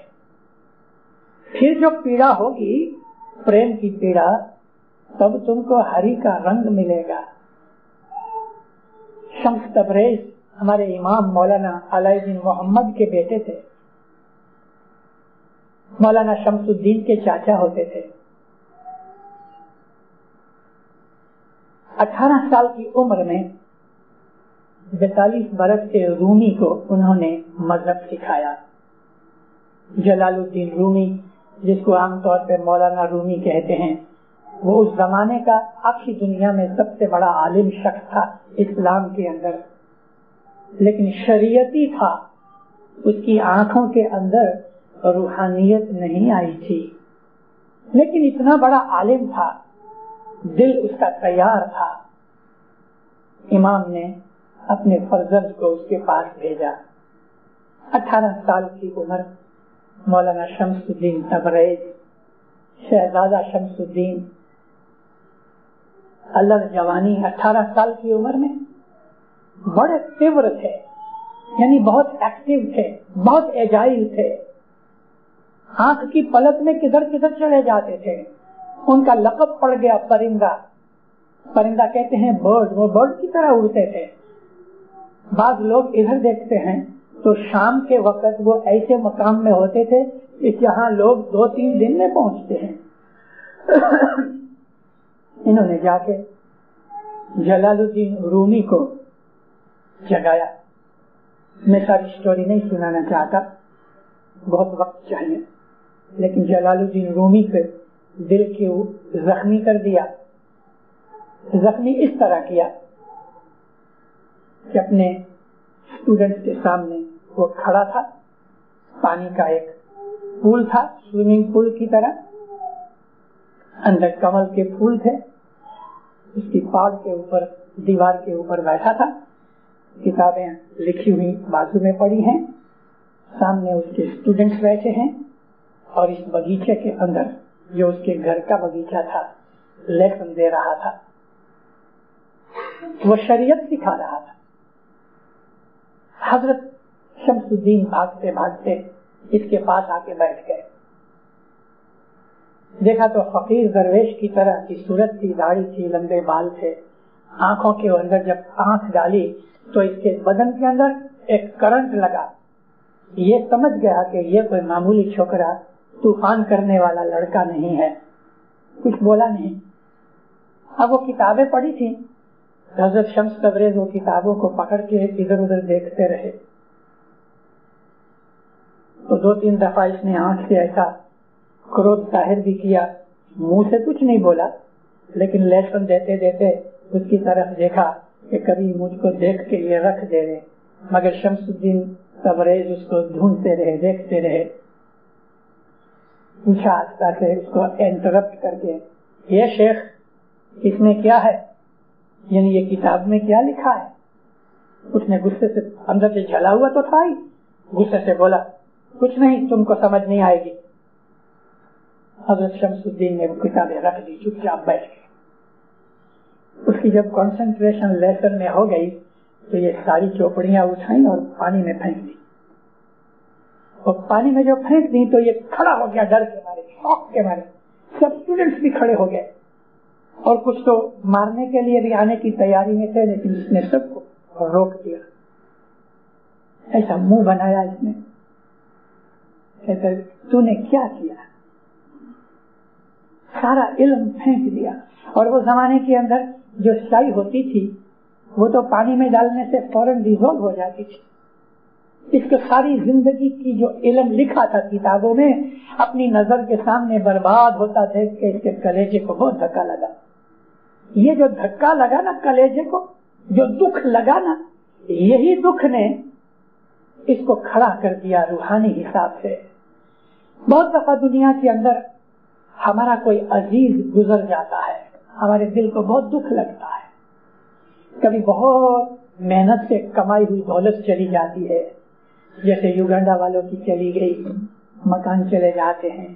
پھر جو پیڑا ہوگی پریم کی پیڑا, تب تم کو ہری کا رنگ ملے گا. شمس تبریز ہمارے امام مولانا علی الدین محمد کے بیٹے تھے. مولانا شمس الدین کے چاچا ہوتے تھے. 18 سال کی عمر میں 42 برس کے رومی کو انہوں نے مذہب سکھایا. جلال الدین رومی, جس کو عام طور پہ مولانا رومی کہتے ہیں, وہ اس زمانے کا آخری دنیا میں سب سے بڑا عالم شخص تھا اسلام کے اندر, لیکن شریعتی تھا. اس کی آنکھوں کے اندر روحانیت نہیں آئی تھی, لیکن اتنا بڑا عالم تھا, دل اس کا تیار تھا. امام نے اپنے فرزند کو اس کے پاس بھیجا. 18 سال کی عمر مولانا شمس الدین تبریز، شہزادہ شمس الدین، اللہ جوانی 18 سال کی عمر میں بڑے تیور تھے، یعنی بہت ایکٹیو تھے، بہت ایجائل تھے، آنکھ کی پلک میں کدھر کدھر چلے جاتے تھے. ان کا لقب پڑ گیا پرندہ. پرندہ کہتے ہیں برڈ، وہ برڈ کی طرح اڑتے تھے. بعض لوگ ادھر دیکھتے ہیں تو شام کے وقت وہ ایسے مقام میں ہوتے تھے کہ جہاں لوگ 2-3 دن میں پہنچتے ہیں. انہوں نے جا کے جلال الدین رومی کو جگایا. میں ساری سٹوری نہیں سنانا چاہتا، بہت وقت چاہیے، لیکن جلال الدین رومی کے دل کو زخمی کر دیا. زخمی اس طرح کیا کہ اپنے اسٹوڈنٹ کے سامنے وہ کھڑا تھا، پانی کا ایک پول تھا، سوئمنگ پول کی طرح، اندر کمل کے پھول تھے، اس کی پاڑ کے اوپر دیوار کے اوپر بیٹھا تھا، کتابیں لکھی ہوئی بازو میں پڑی ہیں، سامنے اس کے اسٹوڈنٹس بیٹھے ہیں، اور اس باغیچے کے اندر جو اس کے گھر کا باغیچہ تھا لیسن دے رہا تھا، وہ شریعت سکھا رہا تھا. حضرت شمس الدین بھاگتے بھاگتے اس کے پاس آ کے بیٹھ گئے. دیکھا تو فقیر درویش کی طرح کی صورت تھی، داڑھی تھی، لمبے بال تھے. آنکھوں کے اندر جب آنکھ ڈالی تو اس کے بدن کے اندر ایک کرنٹ لگا. یہ سمجھ گیا کہ یہ کوئی معمولی چھوکرا، طوفان کرنے والا لڑکا نہیں ہے. کچھ بولا نہیں. اب وہ کتابیں پڑھی تھی، حضرت شمس تبریز وہ کتابوں کو پکڑ کے ادھر ادھر دیکھتے رہے. تو 2-3 دفعہ اس نے آنکھ سے ایسا کرودھ ظاہر بھی کیا، منہ سے کچھ نہیں بولا، لیکن لیسن دیتے دیتے اس کی طرف دیکھا کہ کبھی مجھ کو دیکھ کے یہ رکھ دے رہے. مگر شمس الدین تبریز اس کو ڈھونڈتے رہے، دیکھتے رہے. پوچھا آہستہ سے اس کو انٹرپٹ کر کے، یہ شیخ اس میں کیا ہے، یعنی یہ کتاب میں کیا لکھا ہے؟ اس نے غصے سے، اندر سے جلا ہوا تو تھا ہی، غصے سے بولا کچھ نہیں، تم کو سمجھ نہیں آئے گی. حضرت شمس الدین نے وہ کتابیں رکھ دی، چپ چاپ بیٹھ گئے. اس کی جب کنسنٹریشن لیسن میں ہو گئی تو یہ ساری چوپڑیاں اٹھائیں اور پانی میں پھینک دی. اور پانی میں جو پھینک دی تو یہ کھڑا ہو گیا ڈر کے مارے، شوق کے مارے. سب اسٹوڈنٹس بھی کھڑے ہو گئے اور کچھ تو مارنے کے لیے بھی آنے کی تیاری میں تھے، لیکن اس نے سب کو روک دیا. ایسا منہ بنایا اس نے، کہتے تو نے کیا کیا، سارا علم پھینک دیا. اور وہ زمانے کے اندر جو شائی ہوتی تھی وہ تو پانی میں ڈالنے سے فوراً ڈیزولو ہو جاتی تھی. اس کو ساری زندگی کی جو علم لکھا تھا کتابوں میں اپنی نظر کے سامنے برباد ہوتا تھا کہ اس کے کلیجے کو بہت دھکا لگا. یہ جو دھکا لگا نا کلیجے کو، جو دکھ لگا نا، یہی دکھ نے اس کو کھڑا کر دیا روحانی حساب سے. بہت دفعہ دنیا کے اندر ہمارا کوئی عزیز گزر جاتا ہے، ہمارے دل کو بہت دکھ لگتا ہے. کبھی بہت محنت سے کمائی ہوئی دولت چلی جاتی ہے، جیسے یوگنڈا والوں کی چلی گئی، مکان چلے جاتے ہیں.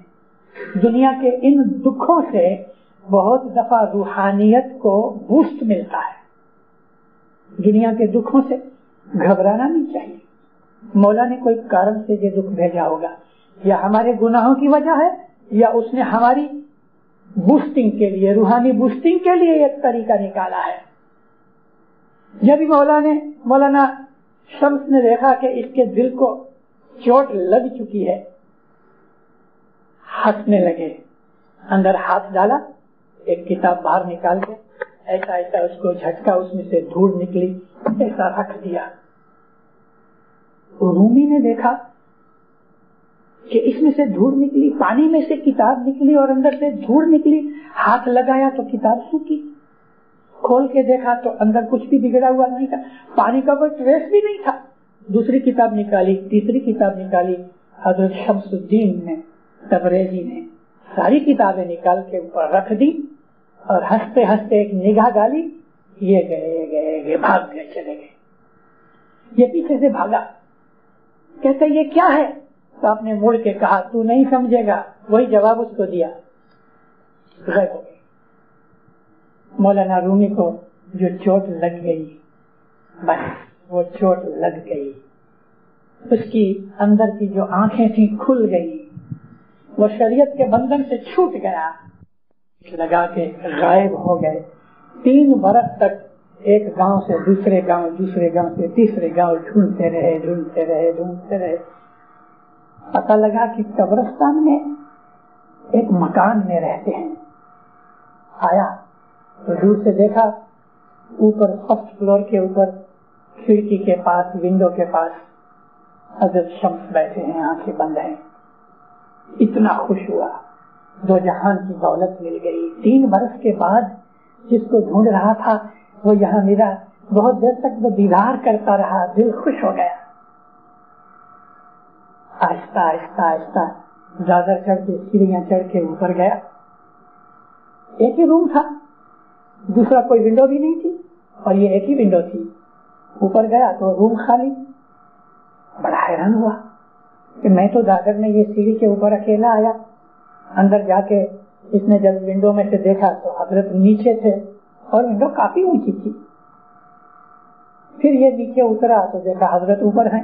دنیا کے ان دکھوں سے بہت دفعہ روحانیت کو بوسٹ ملتا ہے. دنیا کے دکھوں سے گھبرانا نہیں چاہیے. مولا نے کوئی کارن سے یہ دکھ بھیجا ہوگا، یا ہمارے گناہوں کی وجہ ہے، یا اس نے ہماری بوسٹنگ کے لیے، روحانی بوسٹنگ کے لیے ایک طریقہ نکالا ہے. جب مولانا شمس نے دیکھا کہ اس کے دل کو چوٹ لگ چکی ہے، ہنسنے لگے. اندر ہاتھ ڈالا، ایک کتاب باہر نکال کے ایسا ایسا اس کو جھٹکا، اس میں سے دھوڑ نکلی، ایسا رکھ دیا. رومی نے دیکھا کہ اس میں سے دھوڑ نکلی، پانی میں سے کتاب نکلی اور اندر سے دھوڑ نکلی. ہاتھ لگایا تو کتاب سوکھی. کھول کے دیکھا تو اندر کچھ بھی بگڑا ہوا نہیں تھا، پانی کا کوئی ٹریس بھی نہیں تھا. دوسری کتاب نکالی، تیسری کتاب نکالی. حضرت شمس الدین تبریزی نے ساری کتابیں نکال کے اوپر رکھ دی اور ہنستے ہنستے ایک نگاہ ڈالی، یہ گئے بھاگ گئے، چلے گئے. یہ پیچھے سے بھاگا, کہتے یہ کیا ہے؟ تو آپ نے مڑ کے کہا تو نہیں سمجھے گا, وہی جواب اس کو دیا. مولانا رومی کو جو چوٹ لگ گئی, بس وہ چوٹ لگ گئی, اس کی اندر کی جو آنکھیں تھیں کھل گئی, وہ شریعت کے بندھن سے چھوٹ گیا, لگا کے غائب ہو گئے. 3 برس تک ایک گاؤں سے دوسرے گاؤں, دوسرے گاؤں سے تیسرے گاؤں ڈھونڈتے رہے. پتہ لگا کہ قبرستان میں ایک مکان میں رہتے ہیں. آیا تو دور سے دیکھا, اوپر 1st فلور کے اوپر کھڑکی کے پاس, ونڈو کے پاس حضرت شمس بیٹھے ہیں, آنکھیں بند ہیں. اتنا خوش ہوا, 2 جہان کی دولت مل گئی. 3 برس کے بعد جس کو ڈھونڈ رہا تھا وہ یہاں ملا. بہت دیر تک وہ دیدار کرتا رہا, دل خوش ہو گیا. آہستہ آہستہ آہستہ دادر چڑھ کے, سیڑھیاں چڑھ کے اوپر گیا. ایک ہی روم تھا, دوسرا کوئی ونڈو بھی نہیں تھی, اور یہ ایک ہی ونڈو تھی. اوپر گیا تو روم خالی. بڑا حیران ہوا کہ میں تو دادر میں یہ سیڑھی کے اوپر اکیلا آیا. اندر جا کے اس نے جب ونڈو میں سے دیکھا تو حضرت نیچے تھے, اور ونڈو کافی اونچی تھی. پھر یہ نیچے اترا تو دیکھا حضرت اوپر ہیں.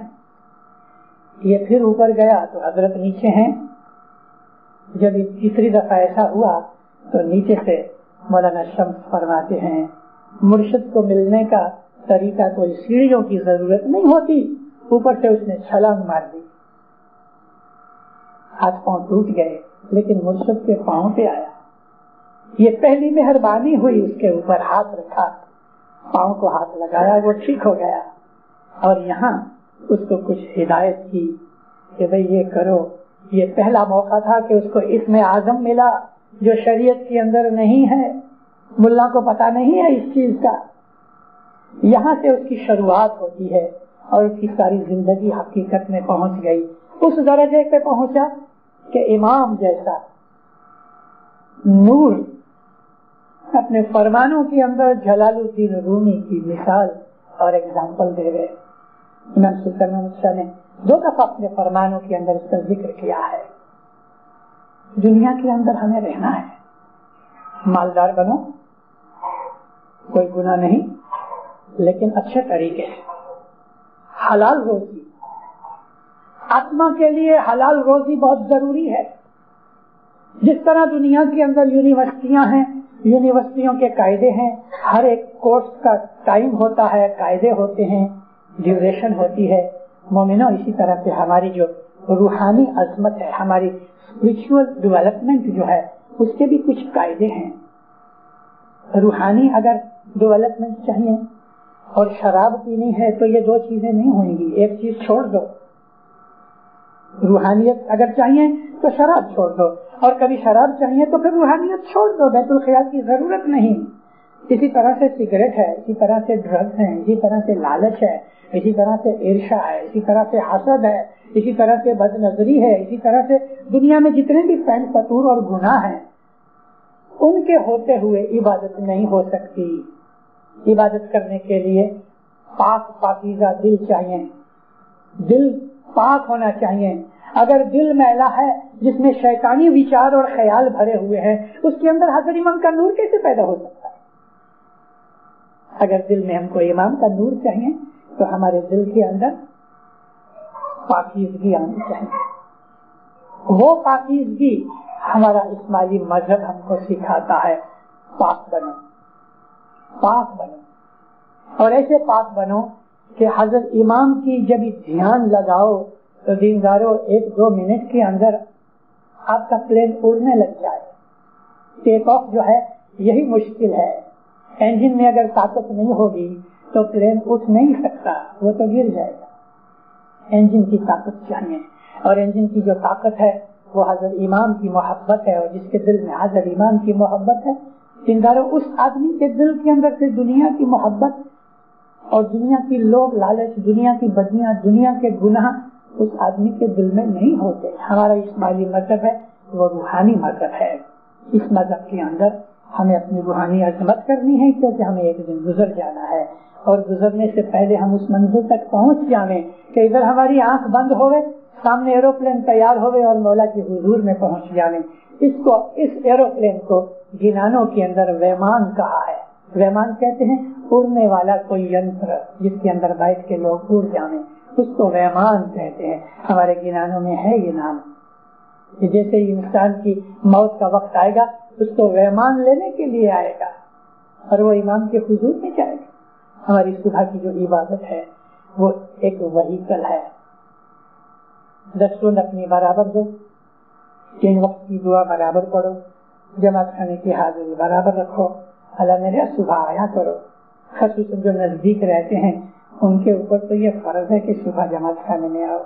یہ پھر اوپر گیا تو حضرت نیچے ہیں. جب تیسری دفعہ ایسا ہوا تو نیچے سے مولانا شمس فرماتے ہیں مرشد کو ملنے کا طریقہ کوئی سیڑھیوں کی ضرورت نہیں ہوتی. اوپر سے اس نے چھلانگ مار دی, ہاتھ پاؤں ٹوٹ گئے, لیکن مرشد کے پاؤں پہ آیا. یہ پہلی مہربانی ہوئی, اس کے اوپر ہاتھ رکھا, پاؤں کو ہاتھ لگایا, وہ ٹھیک ہو گیا. اور یہاں اس کو کچھ ہدایت کی کہ بھئی یہ کرو. یہ پہلا موقع تھا کہ اس کو اس میں اعظم ملا جو شریعت کے اندر نہیں ہے, ملا کو پتا نہیں ہے اس چیز کا. یہاں سے اس کی شروعات ہوتی ہے, اور اس کی ساری زندگی حقیقت میں پہنچ گئی. اس درجے پہ پہنچا کہ امام جیسا نور اپنے فرمانوں کے اندر جلال الدین رومی کی مثال اور ایگزامپل دے گئے. امام سلطان محمد شاہ نے 2 دفعہ اپنے فرمانوں کے اندر اس کا ذکر کیا ہے. دنیا کے اندر ہمیں رہنا ہے, مالدار بنو, کوئی گناہ نہیں, لیکن اچھے طریقے سے حلال روزی. آتما کے لیے حلال روزی بہت ضروری ہے. جس طرح دنیا کے اندر یونیورسٹیاں ہیں, یونیورسٹیوں کے قاعدے ہیں, ہر ایک کورس کا ٹائم ہوتا ہے, قاعدے ہوتے ہیں, ڈیوریشن ہوتی ہے. مومنوں اسی طرح سے ہماری جو روحانی عظمت ہے, ہماری اسپرچول ڈیولپمنٹ جو ہے, اس کے بھی کچھ قاعدے ہیں. روحانی اگر ڈیولپمنٹ چاہیے اور شراب پینی ہے تو یہ 2 چیزیں نہیں ہوئیں گی, ایک چیز چھوڑ دو. روحانیت اگر چاہیے تو شراب چھوڑ دو, اور کبھی شراب چاہیے تو پھر روحانیت چھوڑ دو. بیت الخیال کی ضرورت نہیں. اسی طرح سے سگریٹ ہے, اسی طرح سے ڈرگز ہیں, اسی طرح سے لالچ ہے, اسی طرح سے عرشا ہے, اسی طرح سے حسد ہے, اسی طرح سے بد نظری ہے, اسی طرح سے دنیا میں جتنے بھی فین فتور اور گناہ ہیں, ان کے ہوتے ہوئے عبادت نہیں ہو سکتی. عبادت کرنے کے لیے پاک پاکیزہ دل چاہیے, دل پاک ہونا چاہیے. اگر دل میلا ہے جس میں شیطانی وچار اور خیال بھرے ہوئے ہیں, اس کے اندر حضرت امام کا نور کیسے پیدا ہو سکتا ہے؟ اگر دل میں ہم کو امام کا نور چاہیے تو ہمارے دل کے اندر پاکیزگی آنی چاہیے. وہ پاکیزگی ہمارا اسماعیلی مذہب ہم کو سکھاتا ہے. پاک بنو, پاک بنو, اور ایسے پاک بنو کہ حضرت امام کی جب دھیان لگاؤ تو دینداروں 1-2 منٹ کے اندر آپ کا پلین اڑنے لگ جائے. ٹیک آف جو ہے یہی مشکل ہے. انجن میں اگر طاقت نہیں ہوگی تو پلین اٹھ نہیں سکتا, وہ تو گر جائے گا. انجن کی طاقت چاہیے, اور انجن کی جو طاقت ہے وہ حضرت امام کی محبت ہے, اور جس کے دل میں حضرت امام کی محبت ہے, دینداروں اس آدمی کے دل کے اندر سے دنیا کی محبت اور دنیا کی لوگ لالچ, دنیا کی بدیاں, دنیا کے گناہ اس آدمی کے دل میں نہیں ہوتے. ہمارا اسماعیلی مذہب ہے وہ روحانی مذہب ہے. اس مذہب کے اندر ہمیں اپنی روحانی عظمت کرنی ہے, کیونکہ ہمیں ایک دن گزر جانا ہے, اور گزرنے سے پہلے ہم اس منزل تک پہنچ جاویں کہ ادھر ہماری آنکھ بند ہوئے، سامنے ایروپلین تیار ہوئے اور مولا کے حضور میں پہنچ جاویں۔ اس ایروپلین کو گنانوں کے اندر ویمان کہا ہے۔ ویمان کہتے ہیں اڑنے والا کوئی ینتر جس کے اندر بیٹھ کے لوگ اڑ جاویں، اس کو ویمان کہتے ہیں۔ ہمارے گنانوں میں ہے یہ نام۔ جیسے انسان کی موت کا وقت آئے گا اس کو ویمان لینے کے لیے آئے گا اور وہ امام کے حضور میں جائے گا۔ ہماری صبح کی جو عبادت ہے وہ ایک وہیکل ہے۔ 10 رکعت اپنی برابر دو، 3 وقت کی دعا برابر پڑھو، جماعت خانے کی حاضری برابر رکھو، اللہ میرے صبح آیا کرو۔ خصوصاً جو نزدیک رہتے ہیں ان کے اوپر تو یہ فرض ہے کہ صبح جماعت خانے میں آؤ۔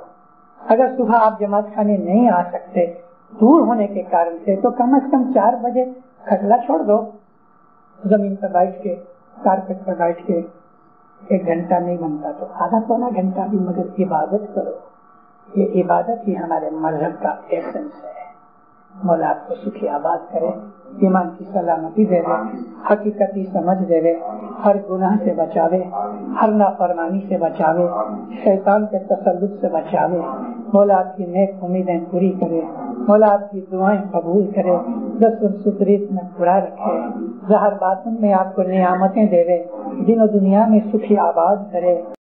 اگر صبح آپ جماعت خانے نہیں آ سکتے دور ہونے کے کارن سے تو کم از کم 4 بجے کھٹلا چھوڑ دو، زمین پر بیٹھ کے، کارپیٹ پر بیٹھ کے 1 گھنٹہ نہیں بنتا تو آدھا پونا گھنٹہ بھی مگر عبادت کرو۔ یہ عبادت ہی ہمارے مذہب کا ایسنس ہے۔ مولا آپ کو سکھی آباد کرے، ایمان کی سلامتی دے دے، حقیقتی سمجھ دے دے، ہر گناہ سے بچاوے، ہر نافرمانی سے بچاوے، شیطان کے تسلط سے بچاوے۔ مولا آپ کی نیک امیدیں پوری کرے، مولا آپ کی دعائیں قبول کرے، 10 ستریت میں پورا رکھے، ظاہر باطن میں آپ کو نعمتیں دے دے، دین و دنیا میں سکھی آباد کرے۔